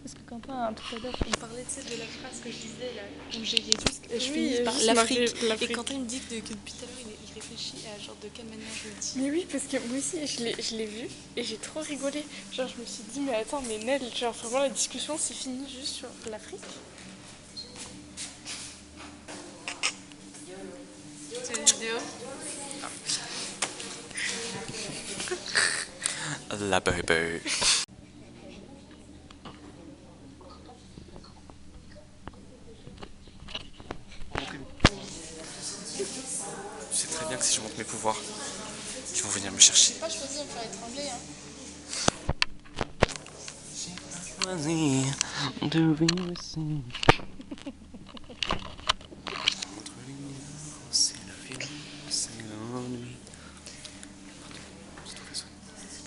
Parce que Quentin, tout à l'heure, on parlait de la phrase que je disais là, où j'ai juste je Oui, finis par juste l'Afrique. l'Afrique. Et Quentin il me dit que depuis tout à l'heure il réfléchit à genre de quelle manière je le dis. Mais oui, parce que moi aussi je l'ai vu et j'ai trop rigolé. Genre je me suis dit mais attends mais Nel, genre vraiment la discussion c'est fini juste sur l'Afrique. C'est une vidéo. La baby. Tu sais très bien que si je montre mes pouvoirs, ils vont venir me chercher. J'ai pas choisi de me faire étrangler.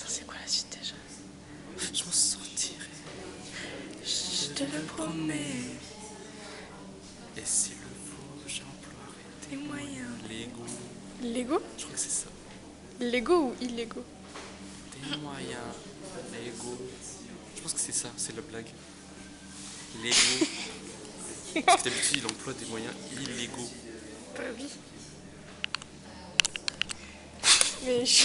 C'est quoi la suite déjà? Je m'en sortirai. Je te le promets. Et s'il le faut, j'emploierai Des moyens. Lego. Lego? Je crois que c'est ça. Lego ou illégaux? Des moyens. Lego. Je pense que c'est ça, c'est la blague. Lego. Parce que d'habitude, il emploie des moyens illégaux. Bah oui. Mais je...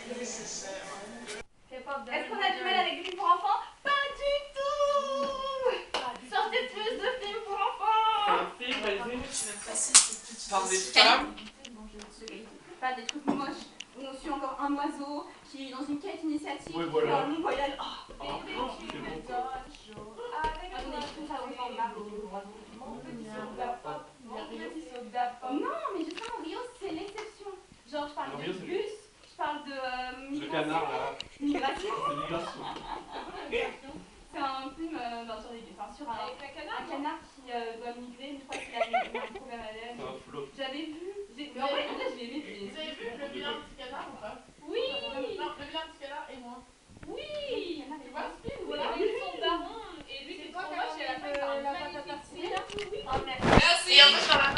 Est-ce qu'on a du mal avec les films pour enfants? Pas du tout. Sortez plus de films pour enfants. Par des femmes. Pas des trucs moches. On suit encore un oiseau qui est dans une quête initiatique. Oui, voilà. Dans le monde voyage. Oh, bébé, tu me donnes chaud. Avec un oiseau, ça ressemble à non, mais justement, Rio, c'est l'exception. Genre, je parle de bus, je parle de migration. Le canard, là. Migration. Migration. C'est un film sur un canard qui doit migrer une fois qu'il a un problème à l'aide. J'avais vu. Mais en vrai, je l'ai aimé. Vous avez vu Le vilain petit canard ou pas? Oui. Non, Le vilain petit canard et moi. Oui. Tu vois ce film? Voilà. Il est son daron et lui c'est trop moche et à la fin il a un magnifique style. Oh merci. Merci. Et en fait dans la fin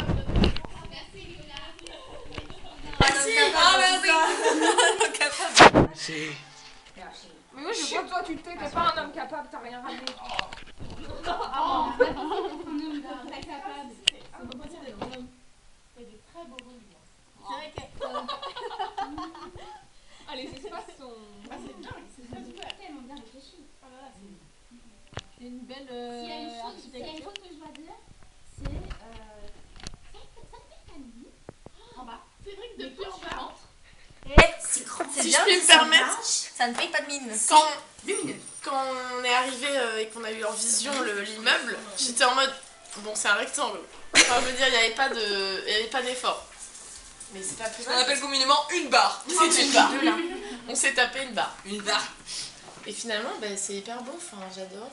merci Nicolas. Merci. Ah merci. Mais moi je vois que toi tu t'es pas un homme capable, t'as rien ramené. Très capable. On peut pas dire des gros hommes. Il y a des très beaux rôles. C'est vrai que. Ah, les espaces sont. Ah, c'est bien, c'est très ouvert. Tellement bien réfléchi. Oh là là, c'est une belle S'il y a une chose architecture. que je dois dire, c'est. Ça te fait ta vie en bas. Cédric depuis en bas. C'est Si bien, je puis me permettre, ça ne paye pas de mine. quand on est arrivé et qu'on a eu en vision l'immeuble, j'étais en mode bon, c'est un rectangle. Enfin, je veux dire, il n'y avait pas d'effort. Mais c'est pas plus mal. On appelle communément une barre. C'est une barre. On s'est tapé une barre. Une barre. Et finalement, c'est hyper bon. Enfin, j'adore.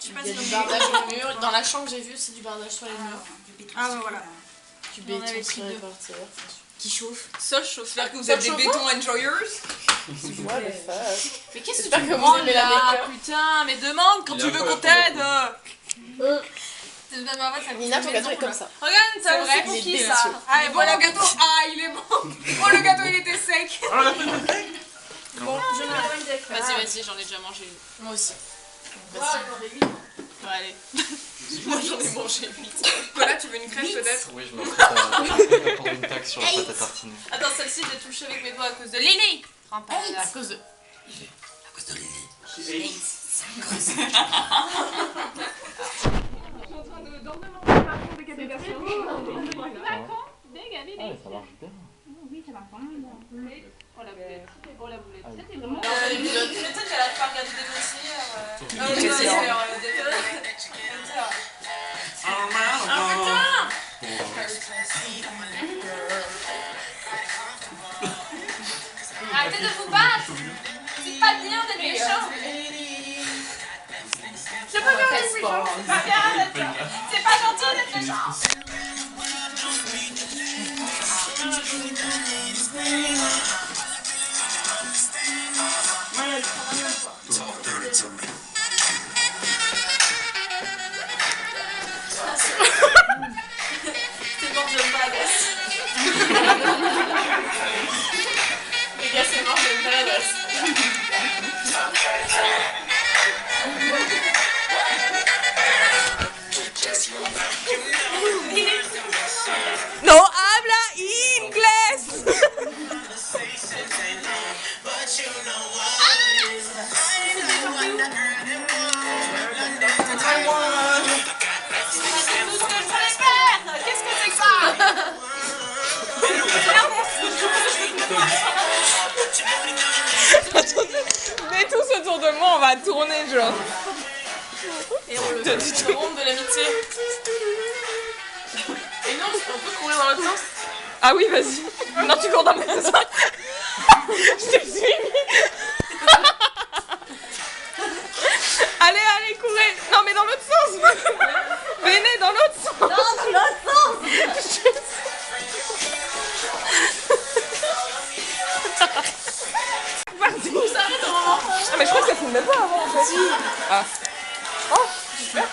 Je Il y a du bardage au mur. Dans la chambre que j'ai vue, c'est du bardage sur les murs. Ah ouais, voilà. Du béton tiré par terre. Qui chauffe. Ça chauffe. J'espère que vous êtes des béton enjoyers. Moi, les femmes. Mais qu'est-ce que J'espère tu que vous prends aimez la là, make-up. putain, mais demande quand Il tu a veux pas qu'on la t'aide. Nina, ton gâteau est comme ça. Regarde, ça C'est aussi vrai, pour il est qui délicieux. ça? Ah, bon le gâteau, ah il est bon. Oh le gâteau il était sec. Bon, je me Vas-y, j'en ai déjà mangé une. Moi aussi. Ouais, allez. Moi j'en ai mangé 8. Voilà, tu veux une crème peut-être? Oui, je m'apprête à prendre une taxe sur la pâte à tartiner. Attends, celle-ci je l'ai touchée avec mes doigts à cause de Lily. À cause de... Lily. Je suis en train d'ornementer ma con décapitation. Ah, ça marche bien. Oui, ça marche vraiment bien. Oh la boulette. Oh la boulette. Ah, oui. Tu m'étonnes qu'elle a pas regardé des dossiers. Arrêtez de vous battre. C'est pas bien d'être méchant. C'est pas bien d'être méchant. C'est pas gentil d'être méchant. C'est mort, j'aime pas la glace. Les gars, c'est mort, j'aime pas la glace. No habla inglés. Qu'est-ce que c'est que ça? Mais tous autour de moi, on va tourner, genre. Et on le ronde de l'amitié. Et non, on peut courir dans l'autre sens. Ah oui, vas-y. Non, tu cours dans le même sens. Je t'ai suivi. Allez, courez. Non, mais dans l'autre sens. Venez dans l'autre sens. Non, dans l'autre sens. Parti. Ah, mais je crois que ça filmait pas avant, en fait. Ah. Oh, super.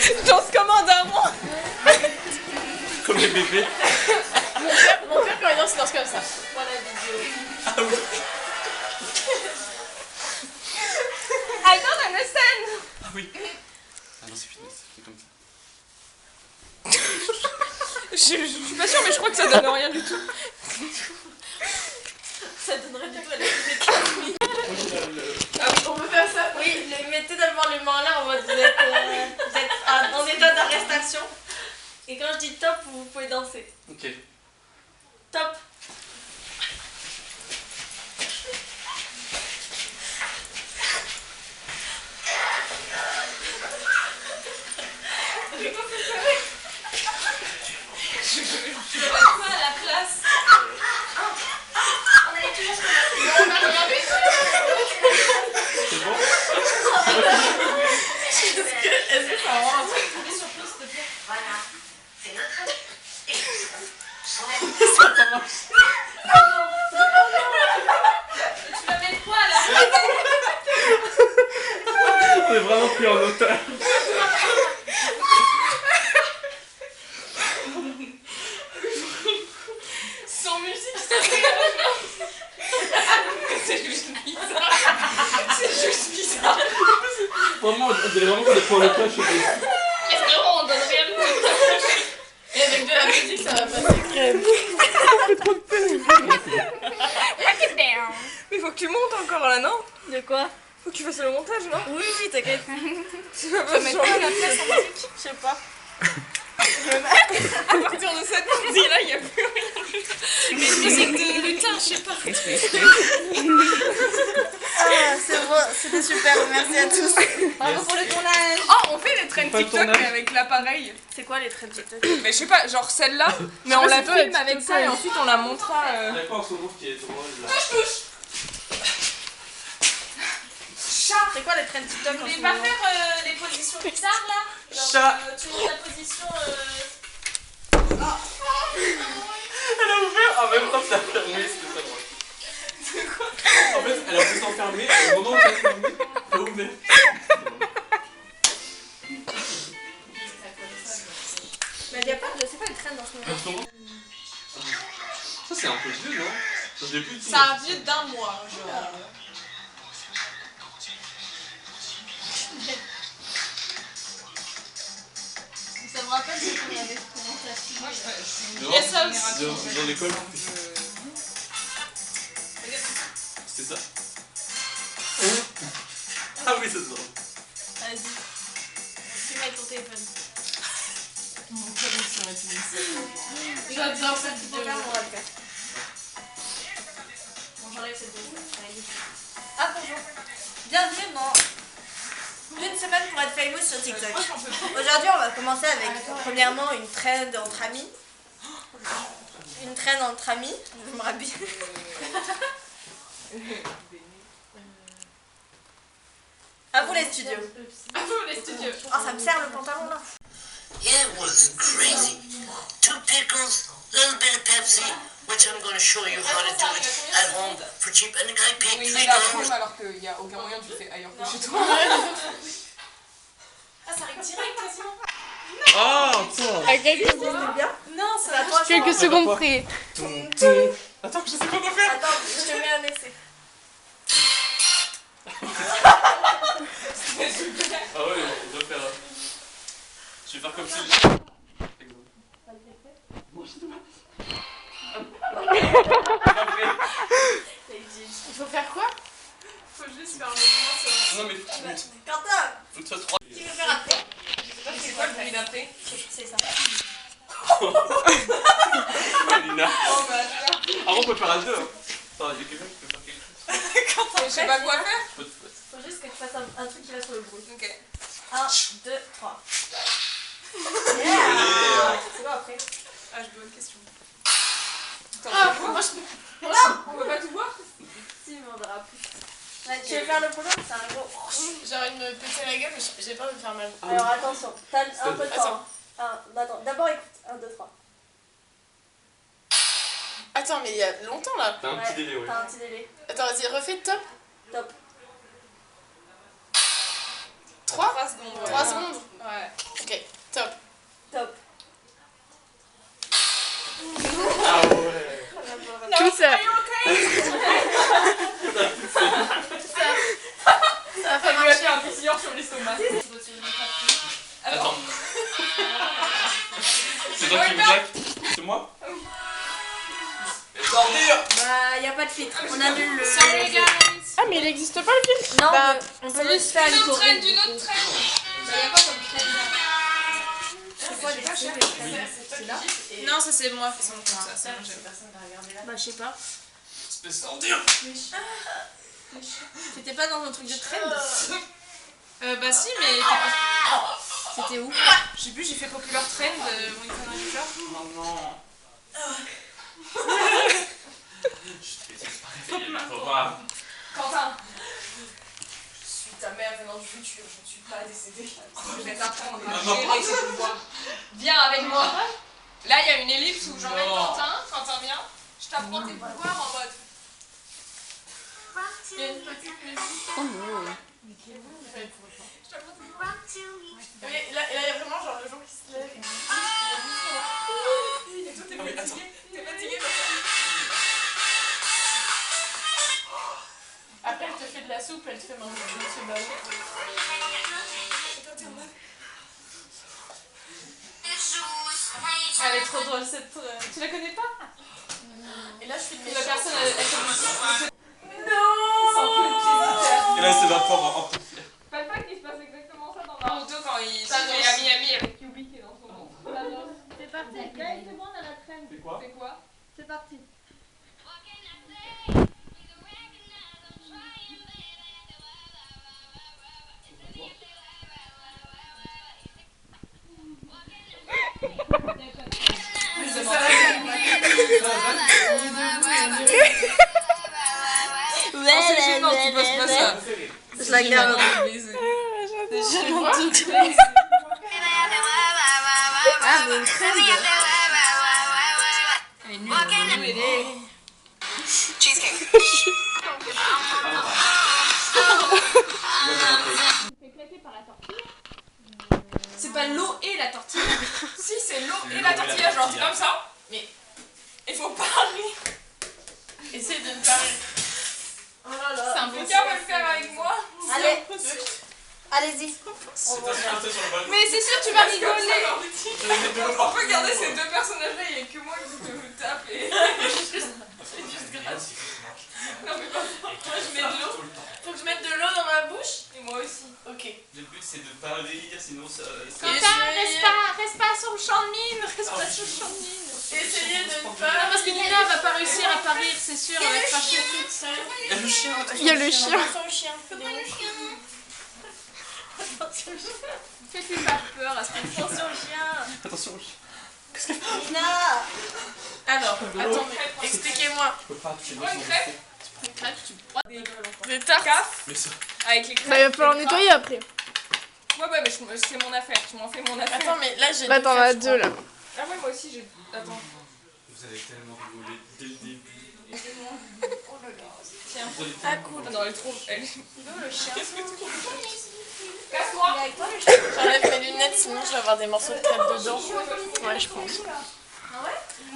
Je danse comme un daron. Comme les bébés. Mon père, quand il danse comme ça. Voilà la vidéo. Ah oui. I don't understand. oui. Ah non, c'est fitness, c'est comme ça. Je suis pas sûre, mais je crois que ça donne rien du tout. Ça donnerait du tout à la Ah oui, on peut faire ça. Oui, mettez d'abord les mains en l'air en mode vous êtes en état d'arrestation. Et quand je dis top, vous pouvez danser. Ok. Top. Je vais mettre quoi à la place? On avait toujours ce qu'on On a regardé. C'est bon? Est-ce que ça rend un truc? Mets sur pause, s'il te plaît. Voilà. C'est notre Ça marche. Tu vas mettre quoi à la place? On est vraiment pris en otage. Sans musique, ça fait c'est juste bizarre. C'est juste bizarre. Vraiment, on dirait vraiment qu'on est pris en otage. Qu'est-ce que on donne rien de plus. Et avec de la musique, ça va passer crème. Mais faut que tu montes encore là, non? De quoi? Faut que tu fasses le montage, non? Oui, oui, t'inquiète. Tu vas pas mettre quoi à la place en musique? Je sais pas. À partir de cette partie-là, il n'y a plus rien. Mais musique de lutin, je sais pas. Ah, c'est bon, c'était super, merci à tous. Bravo pour le tournage. Oh, on fait les trends TikTok mais avec l'appareil. C'est quoi les trends TikTok? Mais je sais pas, genre celle-là, mais on la filme avec ça et ensuite on la montrera. Il y a quoi en ce moment qui est drôle là? Touche. C'est quoi les trends TikTok? Vous voulez pas faire les positions bizarres là? Genre, Chat. tu montes la position. Elle a ouvert en même temps que ça a fermé, c'était très drôle. En fait, elle a voulu s'enfermer, et au moment où elle a fermé, elle a ouvert. Mais il y a pas de. C'est pas les trends dans ce moment. Ça, c'est un peu vieux, non? Ça, je l'ai plus dit. C'est un vieux d'un mois, genre. Ça me rappelle ce qu'on avait commencé à filmer. Yes, ça aussi. Dans l'école. C'est ça? Ah oui, c'est ça. Vas-y. Filme avec ton téléphone. J'adore cette vidéo. On va le faire. Bon, j'enlève cette vidéo. Ah, bonjour. Bienvenue dans une semaine pour être famous sur TikTok. Aujourd'hui, on va commencer avec, premièrement, une trend entre amis. Une trend entre amis. Je me rappelle. À vous les studios. À vous les studios. Oh, ça me serre le pantalon là. Yeah, it was crazy. 2 pickles, little bit of Pepsi, which I'm going to show you how to do it at home for cheap. And the guy paid Oui, mais la $3. paume alors qu'il n'y a aucun moyen de le faire ailleurs que chez toi. Ah, ça arrive direct quasiment. Oh, putain. À quelques secondes bien. Non, c'est à toi. Quelques secondes près. Attends, je sais pas quoi faire. Attends, je te mets un essai. Ah ouais, on doit faire. Je vais faire comme si. Il faut faire quoi? Faut juste faire le mouvement sur Non, mais faut que tu montes. Quentin, Faut que tu fasses 3. qui veut faire après? c'est quoi le bruit d'après? C'est ça. Lina. Oh bah, Avant, on peut faire à 2. Attends, il y a quelqu'un qui peut faire quelque chose. je sais pas quoi faire. Faut juste que tu fasses un truc qui va sur le bruit. Ok. 1, 2, 3. Yeah. C'est quoi après? Ah, j'ai bonne question. Ah, moi je peux. Non, on peut pas tout voir? Si, mais on verra plus. Tu veux faire le polo? C'est un gros. J'ai envie de me péter la gueule, mais j'ai pas envie de me faire mal. Alors attention, t'as un peu de temps. Attends, d'abord écoute. 1, 2, 3. Attends, mais il y a longtemps là. T'as un petit délai, ouais. T'as un petit délai. Attends, vas-y, refais top. Top. 3 secondes. 3 secondes. Ouais. Ok, top. Top. Ah ouais. Tout ça. Ça a fallu fait un pétillant sur l'estomac. Attends. C'est toi qui me claque? C'est moi? Bah, y a pas de filtre. On annule le. Ah, mais il existe pas le film? Non, bah, on peut juste faire une choré. D'une autre traîne. Bah, y a quoi comme traîne? C'est quoi les traînes? C'est là? Non, ça c'est moi, c'est mon comme ça. C'est mon jeu. Bah, je sais pas. Espèce d'ordure. T'étais pas dans un truc de traîne? Bah si, mais c'était où? Je sais plus, j'ai fait Popular Trend, mon école manager. Oh non. Quentin, je suis ta mère venant du futur, je ne suis pas décédée. Je vais t'apprendre à gérer tes pouvoirs. Viens avec moi. Là, il y a une ellipse où j'emmène Quentin. Quentin, viens. Je t'apprends tes pouvoirs en mode. Il y a une petite musique. Oh non. Je t'apprends tes pouvoirs. Mais là, il y a vraiment genre le jour qui se lève. Et toi, t'es fatigué? T'es fatigué? Après, elle te fait de la soupe, elle te fait manger de ce baou. Elle est trop drôle cette. Tu la connais pas? Et là, je suis de La personne, elle commence. Non! Et là, c'est la pauvre en poussière. Pas qu'il se passe exactement ça dans Naruto quand il est à Miami avec Kyuubi qui est dans son ventre. C'est parti. Directement dans la traîne. C'est quoi? C'est quoi? C'est parti. C'est ça la c'est gênant, tu passes pas ça. Je la garde. Ah, mais une traîne. Elle est nulle. Elle est... Cheesecake. C'est pas l'eau et la tortilla. Si, c'est l'eau et la tortilla, genre comme ça. Mais il faut pas rire. Essaye de ne pas rire. Oh là là. C'est un peu dur de le faire avec moi. Allez. Allez-y. Mais c'est sûr, tu vas rigoler. On peut garder ces deux personnages-là, il n'y a que moi qui te tape et... juste gratuit. Non mais pas moi je mets de l'eau. Faut que je mette de l'eau dans ma bouche. Et moi aussi. Ok. Le but c'est de pas rire, sinon ça... Quentin, reste pas sur le champ de mine. Reste pas sur le champ de mine. Essayez de ne pas... Non, parce que Nina va pas réussir à pas rire, c'est sûr. Elle va être fâchée. Il y a le chien. Il y a le chien. Attention au chien. Fais-lui pas peur à ce moment. Attention au chien. Attention au chien. Nina. Alors, attendez, expliquez-moi. Je peux pas, tu prends une crêpe. Tu prends une crêpe, tu prends des tartes Mais ça... avec les crêpes. Bah, il va falloir nettoyer après. Ouais, mais c'est mon affaire. Tu m'en fais mon affaire. Attends, mais là j'ai. Bah, t'en as deux là. Ah, ouais, moi aussi j'ai. Attends. Vous avez tellement rigolé dès le début. Aidez-moi. Oh là là. Tiens. Ah, cool. Non, elle est trop. Elle... Le chien. Casse-toi. J'enlève mes lunettes, sinon je vais avoir des morceaux de crêpe dedans. Ouais, je pense.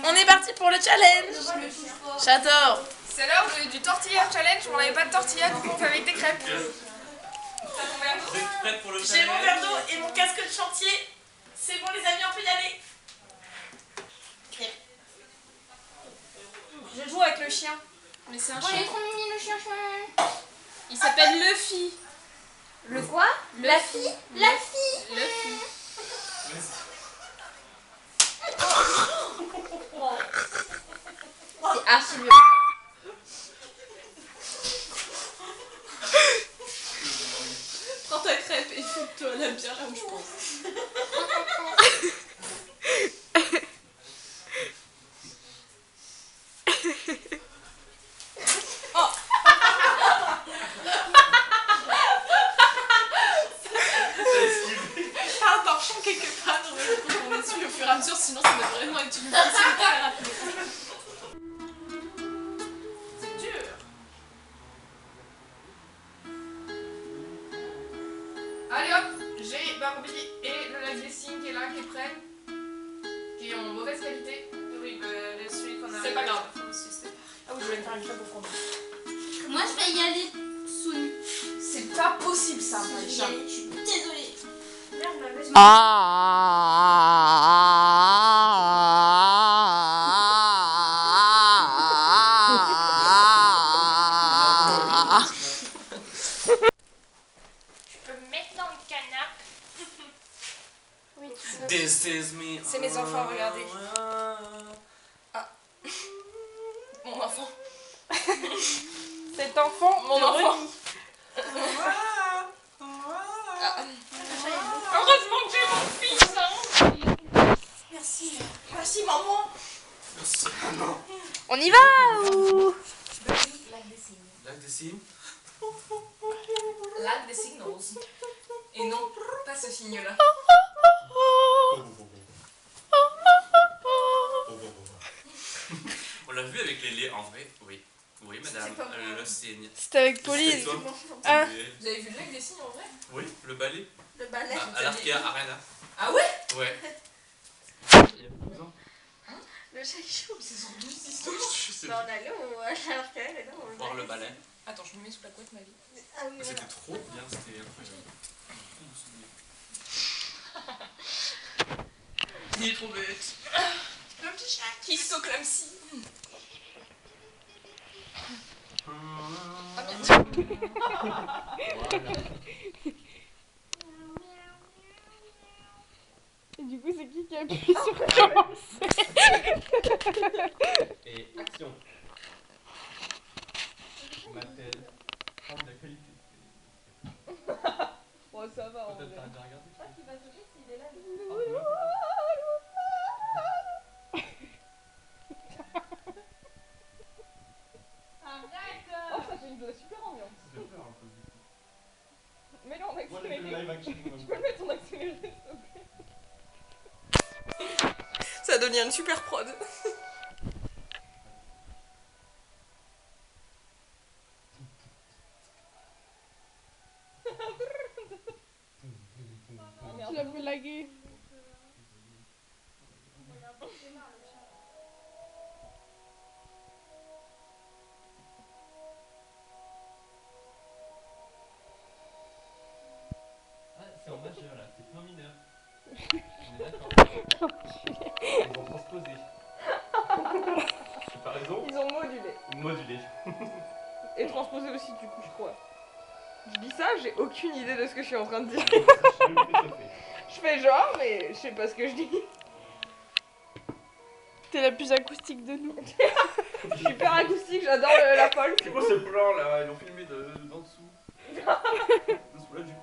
On est parti pour le challenge. J'adore. C'est l'heure du tortilla challenge. On n'avait pas de tortilla, du coup on fait avec des crêpes. T'as ton verre d'eau? Prête pour le challenge? J'ai mon verre d'eau et mon casque de chantier. C'est bon les amis, on peut y aller. Je joue avec le chien. Mais c'est un chien. Il est trop mignon le chien. Il s'appelle Luffy. Le quoi? La fille. La fille. Luffy. C'est archi dur. Prends ta crêpe et fous-toi la bien là où je pense. Oh. Pardon, quelque part, on est dessus au fur et à mesure, sinon ça va vraiment être une question très rapide. C'est dur. Allez hop, j'ai Barbie et le Lagessing qui est là, qui est prêt, qui est en mauvaise qualité. Oui, bah, celui qu'on a. C'est pas grave. Ah oui, je vais me faire une crêpe au fromage. Moi je vais y aller sous nu. C'est C'est pas possible ça, Maïcha. Je suis désolée. Merde, ma veste. Tu peux me mettre dans le canapé. Oui, tu peux. This is me. C'est mes enfants, regardez. Ah. Mon enfant. Cet enfant, Mon enfant. Heureusement que j'ai mon fils, hein. Merci. Merci, maman. Merci, maman. On y va ou... Lac des signes. Lac des signals. Et non, pas ce signe-là. On l'a vu avec les laits en vrai, oui. Oui, madame, le signe. C'était avec Pauline. Ah. Vous avez vu le lac des signes en vrai? Oui, le ballet. Le ballet. À l'Arkea Arena. Ah ouais? Ouais. Le chahichou, c'est son douce Je histoire. sais Bah on allait au Arcade et là on le voir le ballet. Attends, je me mets sous la couette ma vie. Ah oui, C'était voilà. trop bien, c'était incroyable. Il est trop bête. Le petit chat qui se comme si. À bientôt. Et du coup, c'est qui appuie sur commencer? Et action. Je m'appelle Femme de qualité. Bon, ça va, en vrai. Peut-être t'as déjà regardé. Je crois qu'il va sauter s'il est là. Arrête! Oh, ça fait une super ambiance. Ça fait peur un peu du coup. Mets-le en accéléré. Moi, live action. Tu peux le mettre en accéléré, s'il te plaît. Ça devient une super prod. Tu l'as fait laguer. Ah, c'est en majeur là, c'est pas en mineur. On est d'accord. Ils ont transposé. J'ai pas raison. Ils ont modulé. Modulé. Et transposé aussi, du coup, je crois. Je dis ça, j'ai aucune idée de ce que je suis en train de dire. Je fais genre, mais je sais pas ce que je dis. T'es la plus acoustique de nous. Je suis hyper acoustique, j'adore la folk. C'est quoi ce plan là? Ils l'ont filmé d'en dessous. Dessous la jupe.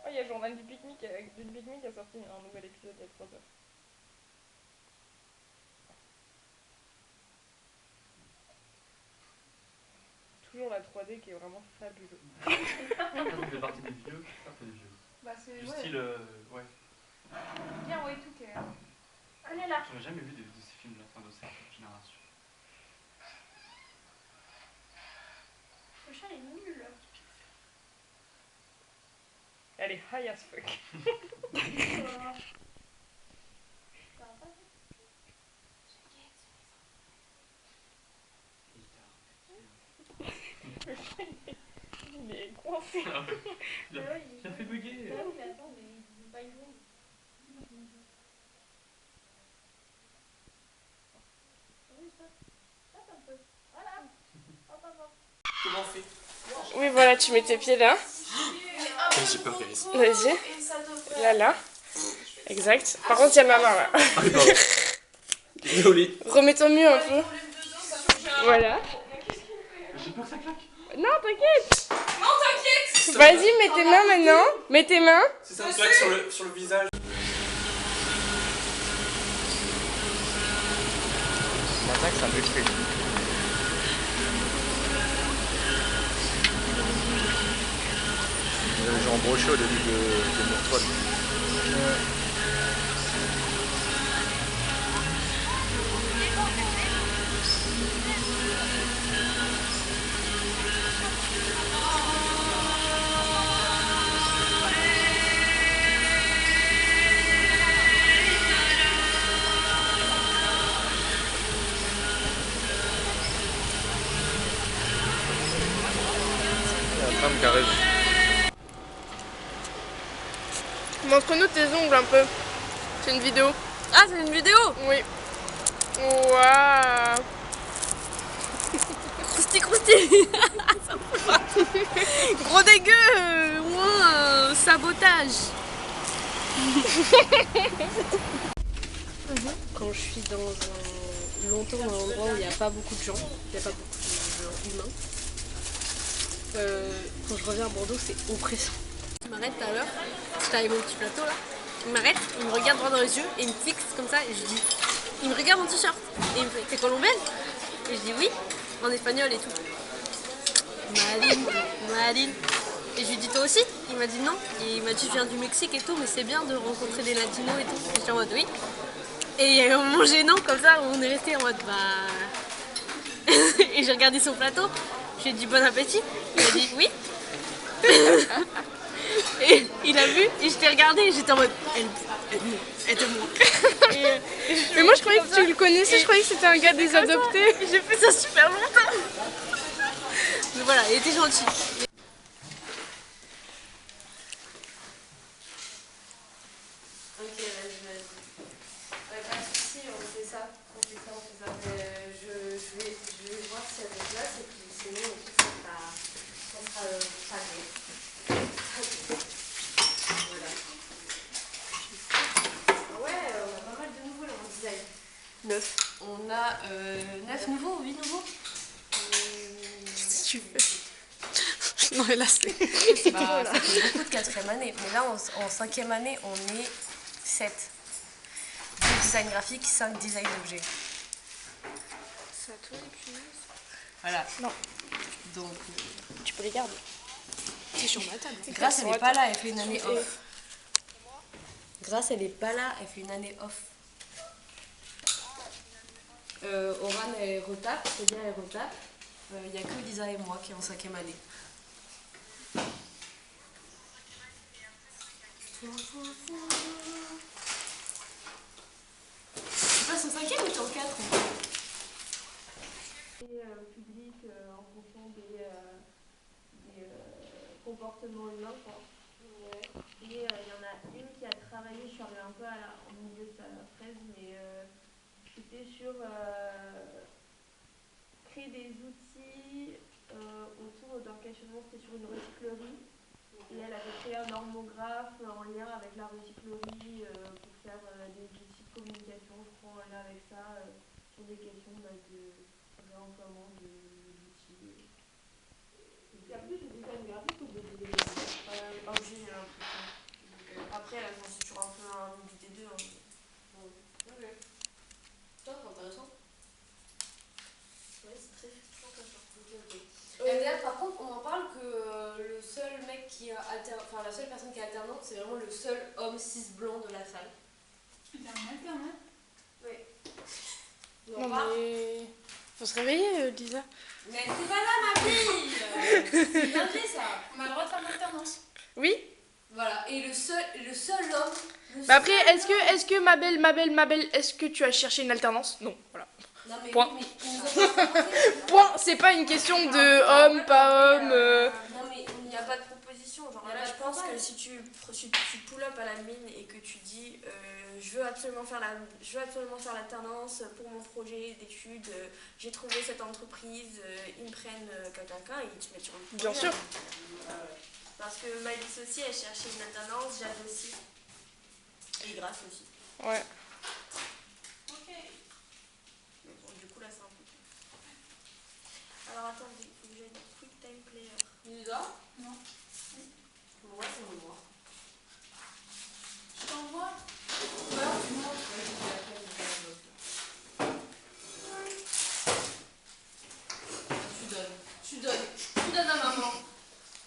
Oh, il y a Journal du Pique-Nique qui a sorti un nouvel épisode il y a 3 heures. Toujours la 3D qui est vraiment fabuleuse. Ça fait partie des vieux, ça fait des vieux. Bah c'est Du ouais. style, ouais. Bien ouais tout est. Allez là. J'aurais jamais vu de ces films là, enfin de cette génération. Le chat est nul. Elle est high as fuck. Il est coincé. Ah ouais. Il a fait bugger. Mais attends, mais il veut pas y jouer. Comment on fait? Oui, voilà, tu mets tes pieds là. J'ai peur, guys. Vas-y. Là. Exact. Par contre, il y a ma main là. Ah oui, pardon. Désolé. Remets-toi mieux un peu. Voilà. J'ai peur que ça claque. Non, t'inquiète. Non t'inquiète. Vas-y, mets tes mains maintenant. Mets tes mains. Si ça me claque sur le visage. L'attaque, ça me fait. J'ai embroché au début de mon toile. Montre-nous tes ongles un peu. C'est une vidéo. Ah, c'est une vidéo? Oui. Waouh. Crousti crousti. Gros dégueu. Ouin, sabotage. Quand je suis longtemps dans un endroit où il n'y a pas beaucoup de gens, il n'y a pas beaucoup de gens humains, quand je reviens à Bordeaux, c'est oppressant. Il m'arrête tout à l'heure, j'étais avec mon petit plateau là, il m'arrête, il me regarde droit dans les yeux et il me fixe comme ça et je dis, il me regarde mon t-shirt et il me fait, t'es colombienne? Et je dis oui, en espagnol et tout. Maline. Et je lui dis toi aussi? Il m'a dit non, et il m'a dit je viens du Mexique et tout, mais c'est bien de rencontrer des latinos et tout. Et j'étais en mode oui. Et il y a eu un moment gênant comme ça où on est resté en mode bah... Et j'ai regardé son plateau, j'ai dit bon appétit, il m'a dit oui. Et il a vu et je t'ai regardé et j'étais en mode aide-moi. Mais moi je croyais que tu le connaissais, je croyais que c'était un gars des adoptés. J'ai fait ça super longtemps. Mais voilà, il était gentil. Ok, vas-y. Ouais, pas de soucis, on fait ça. Mais je vais voir s'il y a des places et puis sinon, ça sera pareil. Voilà. Ouais, on a pas mal de nouveaux là en design. 9. On a 9 nouveaux, 8 nouveaux. Qu'est-ce que tu fais? Non, mais là, c'est... Bah, ça fait beaucoup de 4e année. Mais là, en 5e année, on est 7. 2 design graphique, 5 design d'objets. C'est à toi les punaises. Voilà. Non. Donc... Tu peux les garder. C'est sur ma table. Grâce, elle n'est pas là, elle fait une année off. Grâce, elle n'est pas là, elle fait une année off. Oran, elle retape, Célia, elle retape. Il n'y a que Lisa et moi qui est en 5e année. Tu passes en 5e ou t'es en 4? Public en fonction des comportements humains, quoi. Ouais. Et il y en a une qui a travaillé, je suis arrivée un peu au milieu de sa fraise, mais c'était sur créer des outils autour d'un questionnement, c'était sur une recyclerie. Et elle avait créé un normographe en lien avec la recyclerie pour faire des outils de communication, je crois, là avec ça, sur des questions de réemploi de l'outil. Il y a plus de design graphique ou de objet, j'ai l'impression. Après, là, j'en suis toujours un peu un mix des deux. Hein. Ok. Ça, c'est intéressant. Oui, c'est très intéressant. D'ailleurs, par contre, on en parle que le seul mec qui enfin la seule personne qui est alternante, c'est vraiment le seul homme cis blanc de la salle. T'es un alternant? Oui. Non mais... Faut se réveiller, Lisa. Mais c'est pas là, ma fille. C'est bien dit, ça. On a le droit de faire l'alternance. Oui. Voilà, et le seul homme... Bah après, est-ce que ma belle, est-ce que tu as cherché une alternance? Non, voilà. Non, mais point. Oui, mais point, c'est pas une question de homme, pas homme. Non mais il n'y a pas de proposition. Genre là, je pense que si tu pull up à la mine et que tu dis je veux absolument faire l'alternance pour mon projet d'études, j'ai trouvé cette entreprise, ils me prennent quelqu'un et ils te mettent sur le projet. Bien sûr. Parce que Maëlys aussi, elle cherchait une alternance, Jade aussi. Et Grace aussi. Ouais. Du coup, là, c'est un peu... Alors, attendez, il faut que j'aille dans Quick Time Player. Lisa? Non. Moi, c'est mon noir. Je t'envoie? Alors, tu montres. Tu donnes à maman.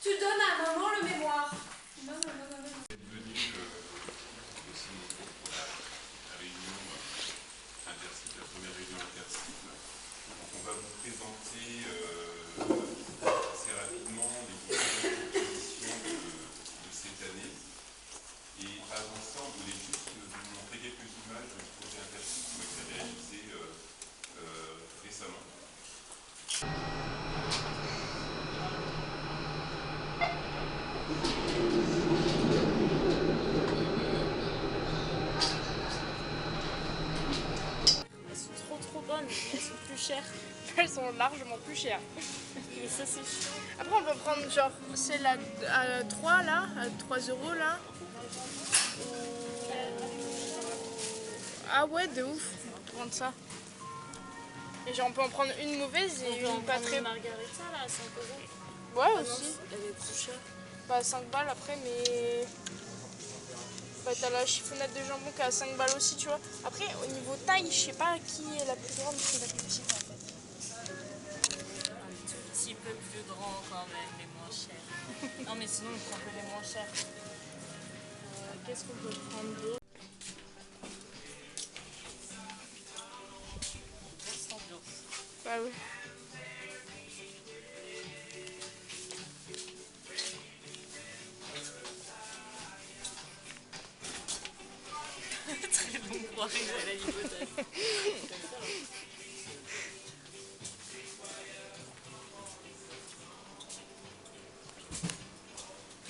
Tu donnes à maman le mémoire. Non. La première réunion intercycle. Donc on va vous présenter assez rapidement les propositions de cette année. Et avant ça, on voulait juste vous montrer quelques images du projet intercycle qui ont été réalisés récemment. largement plus cher. Et ça c'est chiant. Après on peut prendre genre celle à 3 là, à 3 € là. Ah ouais, de ouf, on peut prendre ça. Et genre on peut en prendre une mauvaise et une pas très... Margarita là, à 5 €. Ouais Ah aussi. non, elle est plus chère. Bah 5 balles après mais... Bah t'as la chiffonnade de jambon qui est à 5 balles aussi tu vois. Après au niveau taille, je sais pas qui est la plus grande qui est la plus petite en fait. Un tout petit peu plus grand quand même, les moins chers. Non mais sinon on prend que les moins chers. Qu'est-ce qu'on peut prendre d'autre? Bah oui. Très bon pour arriver à la limonade.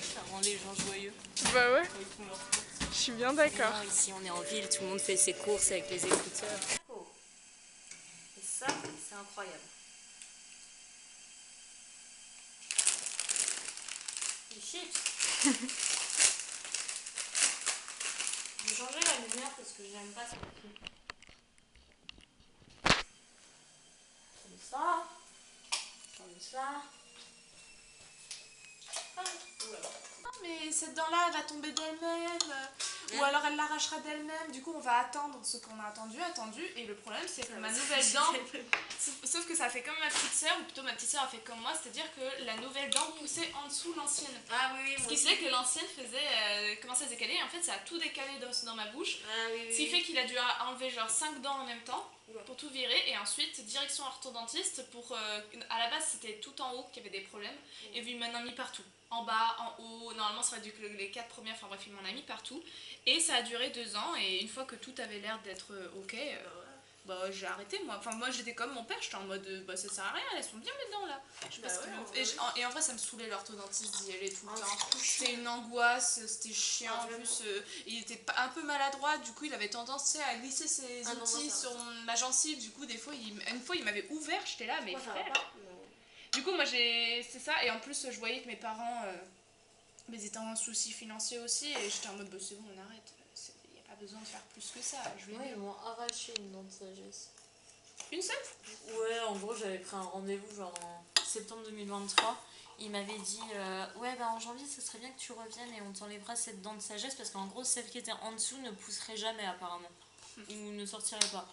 Ça rend les gens joyeux. Bah ouais. Je suis bien d'accord. Ici on est en ville, tout le monde fait ses courses avec les écouteurs. Oh. Et ça, c'est incroyable. Les chips. Je vais changer la lumière parce que j'aime pas ça. Comme ça. Comme ça. Ah, Non mais cette dent-là, elle va tomber d'elle-même. Ou alors elle l'arrachera d'elle-même. Du coup, on va attendre ce qu'on a attendu. Et le problème, c'est que ma nouvelle dent... Sauf que ça a fait comme ma petite sœur, ou plutôt ma petite sœur a fait comme moi, c'est-à-dire que la nouvelle dent poussait en dessous l'ancienne. Ah oui, Ce qui fait que l'ancienne commençait à se décaler, et en fait ça a tout décalé dans ma bouche. Ah oui, Ce qui fait qu'il a dû enlever genre 5 dents en même temps pour tout virer, et ensuite direction orthodontiste pour... à la base c'était tout en haut qu'il y avait des problèmes, et il m'en a mis partout. En bas, en haut, normalement ça aurait dû que les 4 premières, enfin bref il m'en a mis partout. Et ça a duré 2 ans, et une fois que tout avait l'air d'être ok, bah j'ai arrêté moi. Enfin moi j'étais comme mon père, j'étais en mode bah ça sert à rien, elles sont bien mes dents là. Je sais pas ce que et en vrai ça me saoulait l'orthodontiste d'y aller tout le temps. C'était une angoisse, c'était chiant. En plus il était un peu maladroit, du coup il avait tendance à glisser ses outils sur ma gencive. Du coup des fois une fois il m'avait ouvert, j'étais là mais frère. Du coup moi c'est ça, et en plus je voyais que mes parents ils étaient en souci financier aussi, et j'étais en mode bah c'est bon on arrête. Il n'y a pas besoin de faire plus que ça. Ils m'ont arraché une dent de sagesse. Une seule? Ouais, en gros j'avais pris un rendez-vous genre en septembre 2023. Il m'avait dit ouais bah en janvier ça serait bien que tu reviennes et on t'enlèvera cette dent de sagesse, parce qu'en gros celle qui était en dessous ne pousserait jamais apparemment. Ou ne sortirait pas.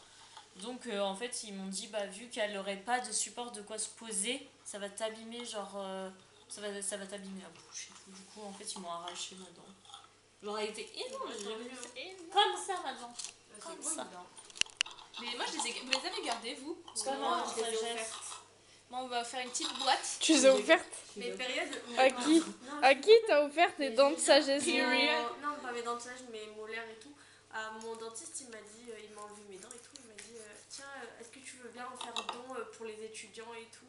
Donc en fait ils m'ont dit bah vu qu'elle n'aurait pas de support de quoi se poser, ça va t'abîmer genre... ça va t'abîmer la bouche et tout. Du coup en fait ils m'ont arraché ma dent. Genre elle était énorme, comme ça ma dent. Comme ça. Mais moi vous les avez gardées vous? Comment je les ai offertes. Moi on va faire une petite boîte. Tu les as offertes? Mes périodes. À qui? À qui t'as offert tes dents de sagesse? Non, pas mes dents de sagesse, mes molaires et tout. Mon dentiste il m'a dit, il m'a enlevé mes dents et tout, il m'a dit tiens, est-ce que tu veux bien en faire don pour les étudiants et tout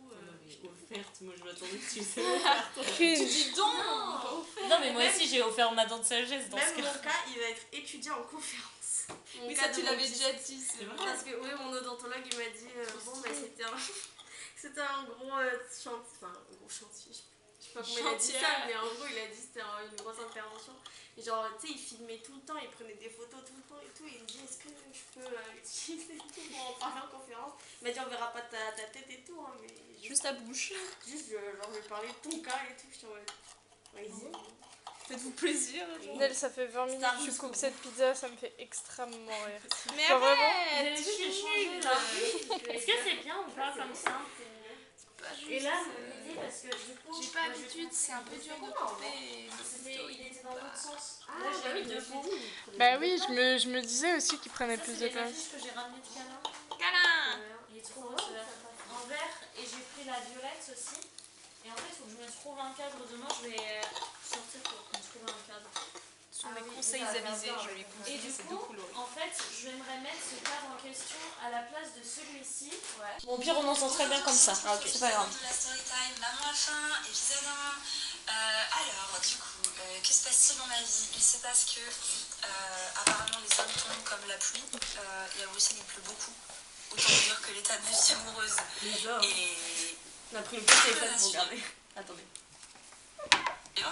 Offerte, moi je m'attendais que tu sais offerte. Tu dis don? Non mais moi aussi j'ai offert ma dent de sagesse dans ce Même cas. mon cas, il va être étudiant en conférence. Mais ça tu l'avais déjà dit, c'est vrai. Parce que oui, mon odontologue il m'a dit bon bah c'était un gros chantier, enfin un gros chantier, je sais pas comment il a dit ça, mais en gros il a dit c'était une grosse intervention. Et genre tu sais il filmait tout le temps, il prenait des photos tout le temps et tout, et il me dit est-ce que je peux utiliser tout pour en parler en conférence. Il m'a dit on verra pas ta tête et tout hein, mais juste ta bouche. Juste genre je vais parler de ton cas et tout, je suis en mode vas-y. Faites-vous plaisir. Nel, ça fait 20 minutes que tu coupes cette pizza, ça me fait extrêmement rire. Mais enfin, arrête, j'ai changé là. Est-ce que c'est bien ou pas comme ça? Et là, l'idée parce que du coup, j'ai pas l'habitude, c'est un peu dur de couper. Il était dans l'autre sens. Ah, là, j'ai mis debout. Bah oui, je me disais aussi qu'il prenait plus de place. C'est que j'ai ramené de câlin. Câlin. Il est trop beau celui-là. En vert, et j'ai pris la violette aussi. Et en fait, il faut que je me trouve un cadre. Demain, je vais sortir pour me trouver un cadre. Sur mes conseils avisés, je lui conseille. Et du coup, en fait, j'aimerais mettre ce cadre en question à la place de celui-ci. Ouais. Bon, au pire, on en sent très bien comme ça. C'est pas grave. De la storytime, maman à faim, épisode 1. Alors, du coup, que se passe-t-il dans ma vie? Il se passe que, apparemment, les hommes tombent comme la pluie. Et à Bruxelles, il pleut beaucoup. autant dire que l'état de ma vie amoureuse est... On a pris le petit téléphone pour regarder. Attendez. Bien.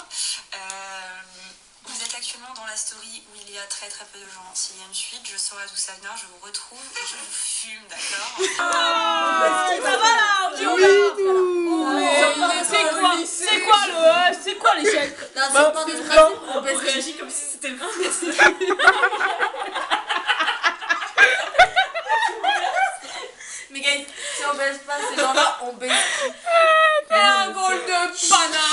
Vous êtes actuellement dans la story où il y a très très peu de gens. S'il y a une suite, je saurai d'où ça vient, je vous retrouve et je vous fume, d'accord? Ça va là, c'est quoi l'échec? Non, c'est pas des phrases, on réagit comme si c'était le Mais guys, si on baisse pas ces gens-là, on baisse. T'es un gros de pana.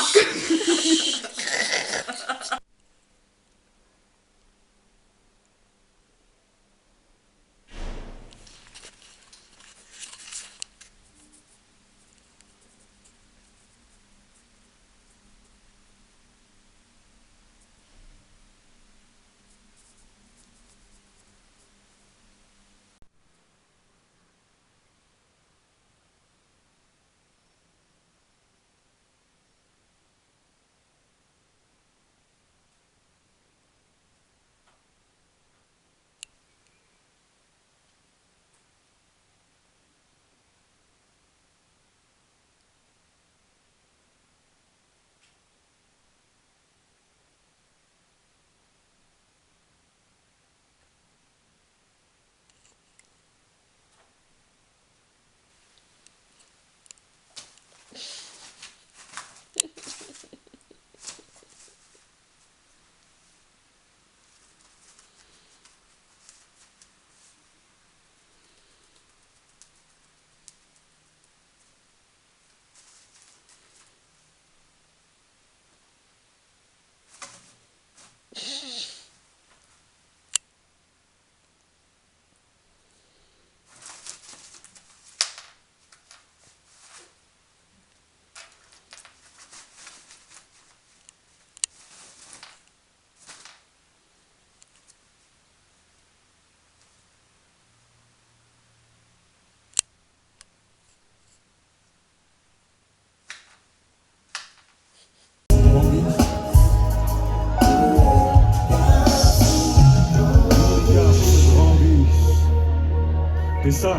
Et ça,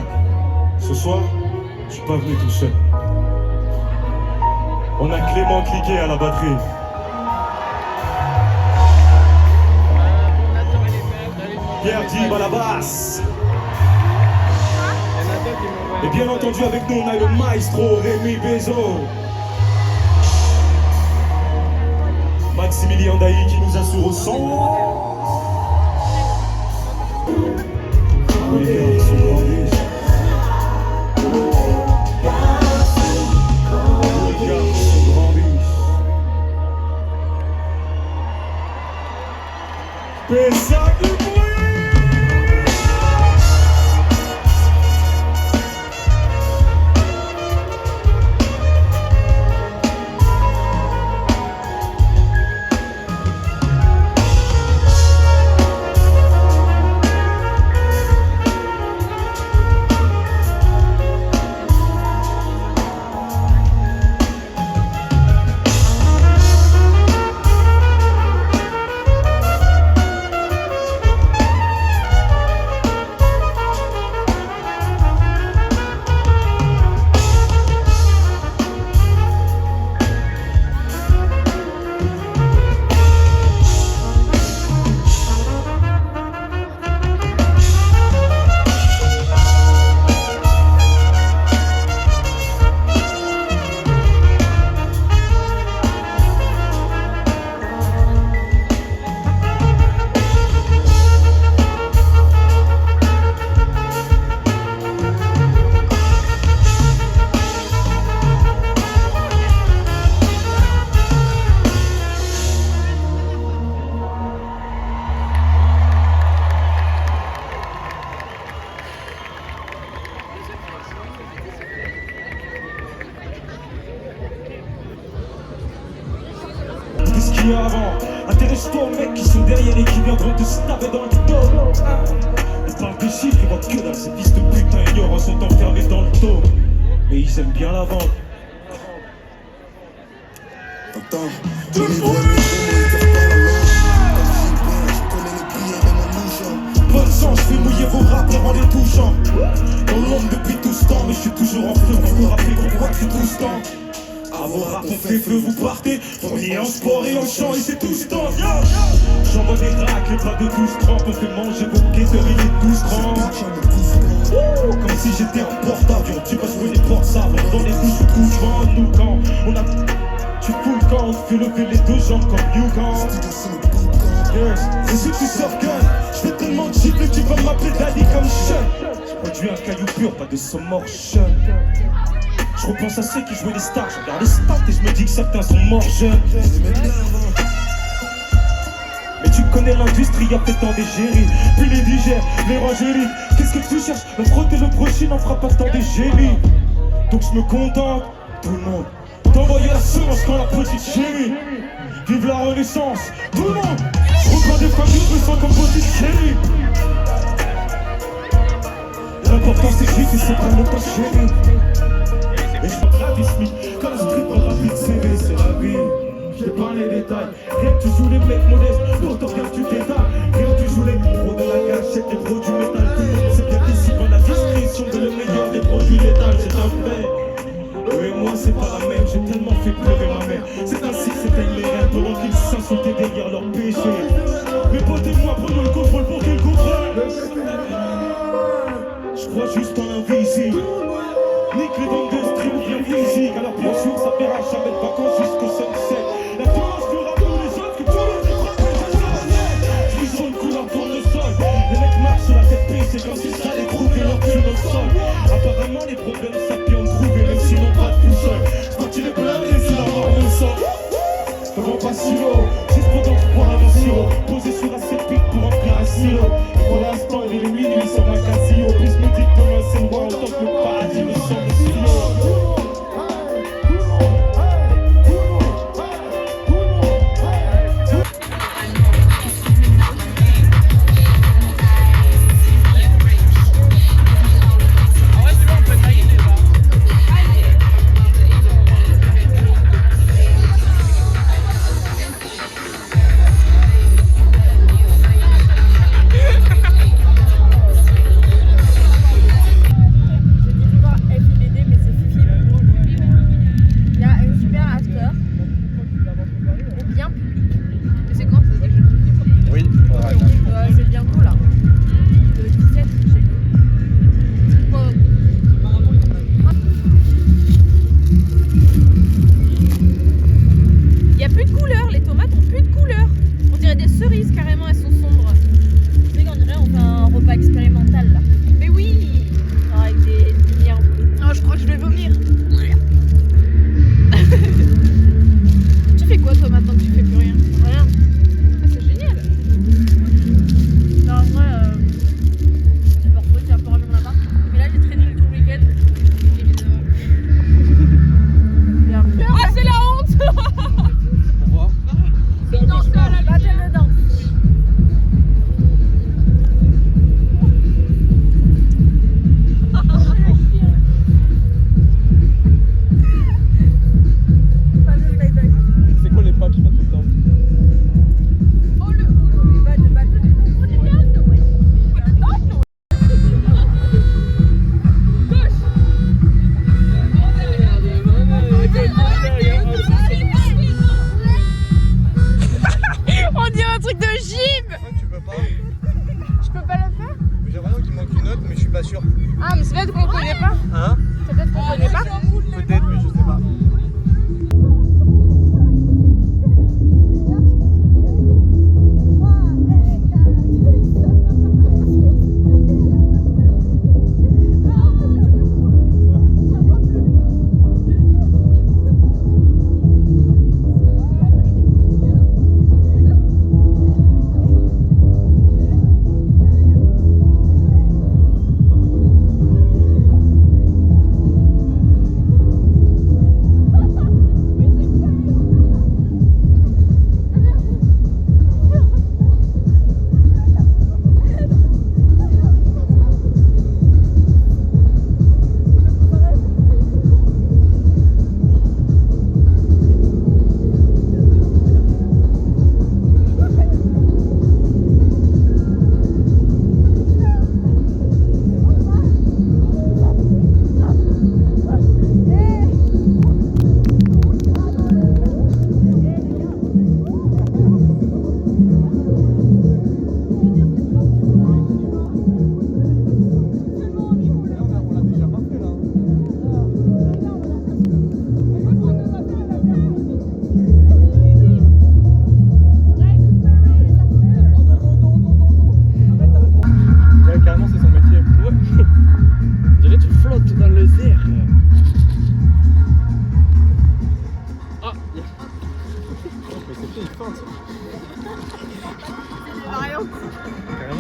ce soir, je suis pas venu tout seul. On a Clément cliqué à la batterie. Pierre Dib à la basse. Et bien entendu avec nous on a le maestro Rémi Bezo. Maximilien Dailly qui nous assure au son. Les gars sont grandis. Les gars sont grandis. Fais ça du bruit. Avant, intéresse-toi aux mecs qui sont derrière et qui viendront te stabber dans le dos. Ils parlent des chiffres, ils voient que dalle, ces fils de putain ignorants sont enfermés dans le dos. Mais ils aiment bien la vente. Attends, je les vois mais je faire par là. Je connais les prières et mon mouchant. Bonne chance, fais mouiller vos rappeurs en les touchant. Dans le monde temps. À vos rap, on fait feu, vous partez. On est en sport et en chant et c'est tout ce temps. J'envoie des racks, les bras de 12-30. On fait manger vos guetteurs, il est 12-30. Comme si j'étais un porte-avions. Tu vas jouer les portes-savons dans les douches de couchement. Nous quand on a... Tu fous le camp, on te fait lever les deux jambes comme Newcomb. Yes. Et si tu sors gun, je fais tellement de gifles, tu vas m'appeler daddy comme Sean. Je produis un caillou pur, pas de Somortion. Je repense à ceux qui jouaient les stars, je regarde les stats et je me dis que certains sont morts jeunes. Mais tu connais l'industrie, y'a peut-être tant d'égérie. Puis les digères, les rangéries. Qu'est-ce que tu cherches? Le frotter le prochain n'en fera pas tant d'égérie. Donc je me contente, tout le monde. D'envoyer la semence quand la petite chérie. Vive la renaissance, tout le monde. Je reprends des familles, je me sens comme petite chérie. L'important c'est que et c'est pas mon temps chérie. Et je m'attrape Smith, quand le strip en rapide CV, c'est la vie. Je te parle les détails, rien que tu joues les mecs modestes, pour ton regard tu t'étales. Rien que tu joues les pros de la gâchette, les pros du métal. C'est bien ici dans la discrétion de le meilleur des produits létals, c'est un fait. Eux et moi c'est pas la même, j'ai tellement fait pleurer ma mère. C'est ainsi que s'éteignent les rêves pendant qu'ils s'insultaient derrière leurs péchés. Mais potes et moi prenons le contrôle pour qu'ils comprennent. Je crois juste en l'invisible. Nique les ventes de stream bien physique. Alors bien sûr ça paiera jamais de vacances jusqu'au sunset. La violence fera pour les autres que tous les épreuves je vis sur une couleur pour le sol. Les mecs marchent sur la tête baissée comme si ça allait trouver leur cul au sol. Apparemment les problèmes ça vient de trouver même s'ils n'ont pas de tout seul. Je continue de blâmer si la mort me sort. Devant pas si haut, juste pendant que boire un sirop. Posé sur un pic pour remplir un sirop. Et pour l'instant il est minuit sur ma casio. Puis je me dis que demain c'est moi en tant que le paradis me semble si haut.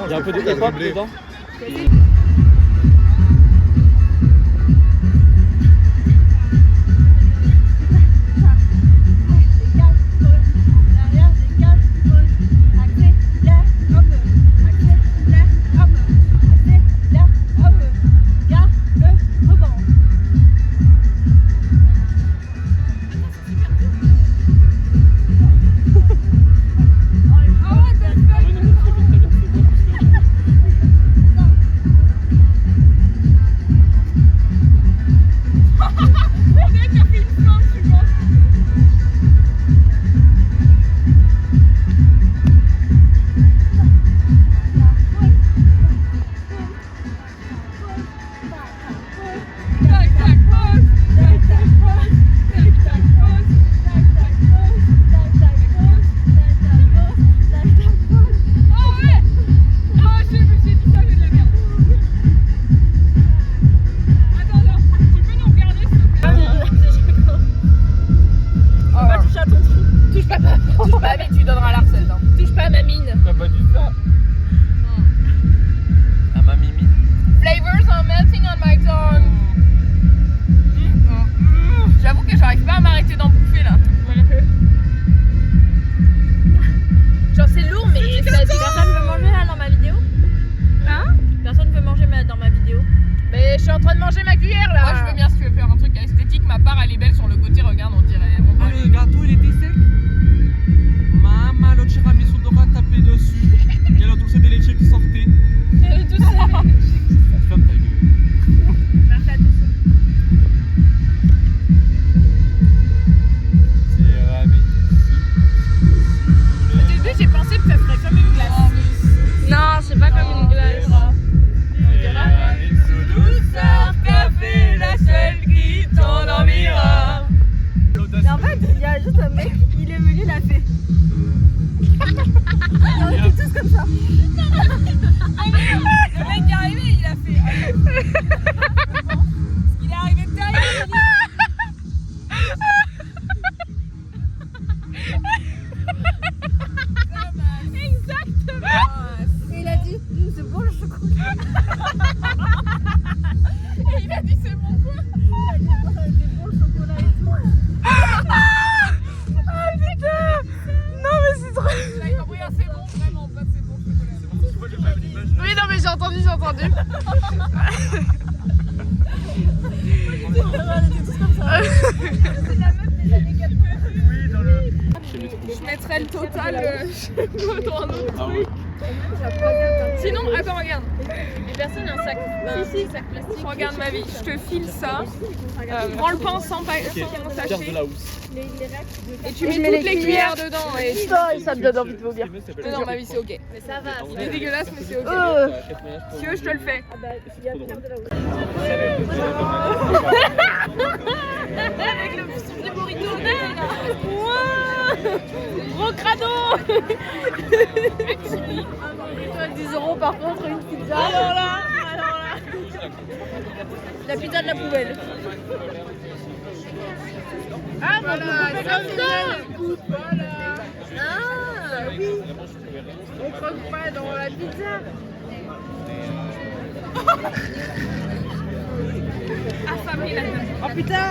Il y a un peu de hip-hop dedans. Je mettrais le total dans un autre truc. Sinon, attends, regarde. Les personnes un sac, sac plastique. Regarde ma vie, je te file ça. Prends le pain sans sachet. Et tu mets toutes les cuillères dedans. Et ça me donne envie de vomir. Non, ma vie, c'est ok. Mais ça va. C'est dégueulasse, mais c'est ok. Si tu veux, je te le fais. Avec le buste de burrito. Gros crado. 10 € par contre, une pizza. Alors là. La pizza de la poubelle. Ah voilà, comme ça. Voilà. Ah oui. On croque pas dans la pizza. Affamé la tête. Oh putain.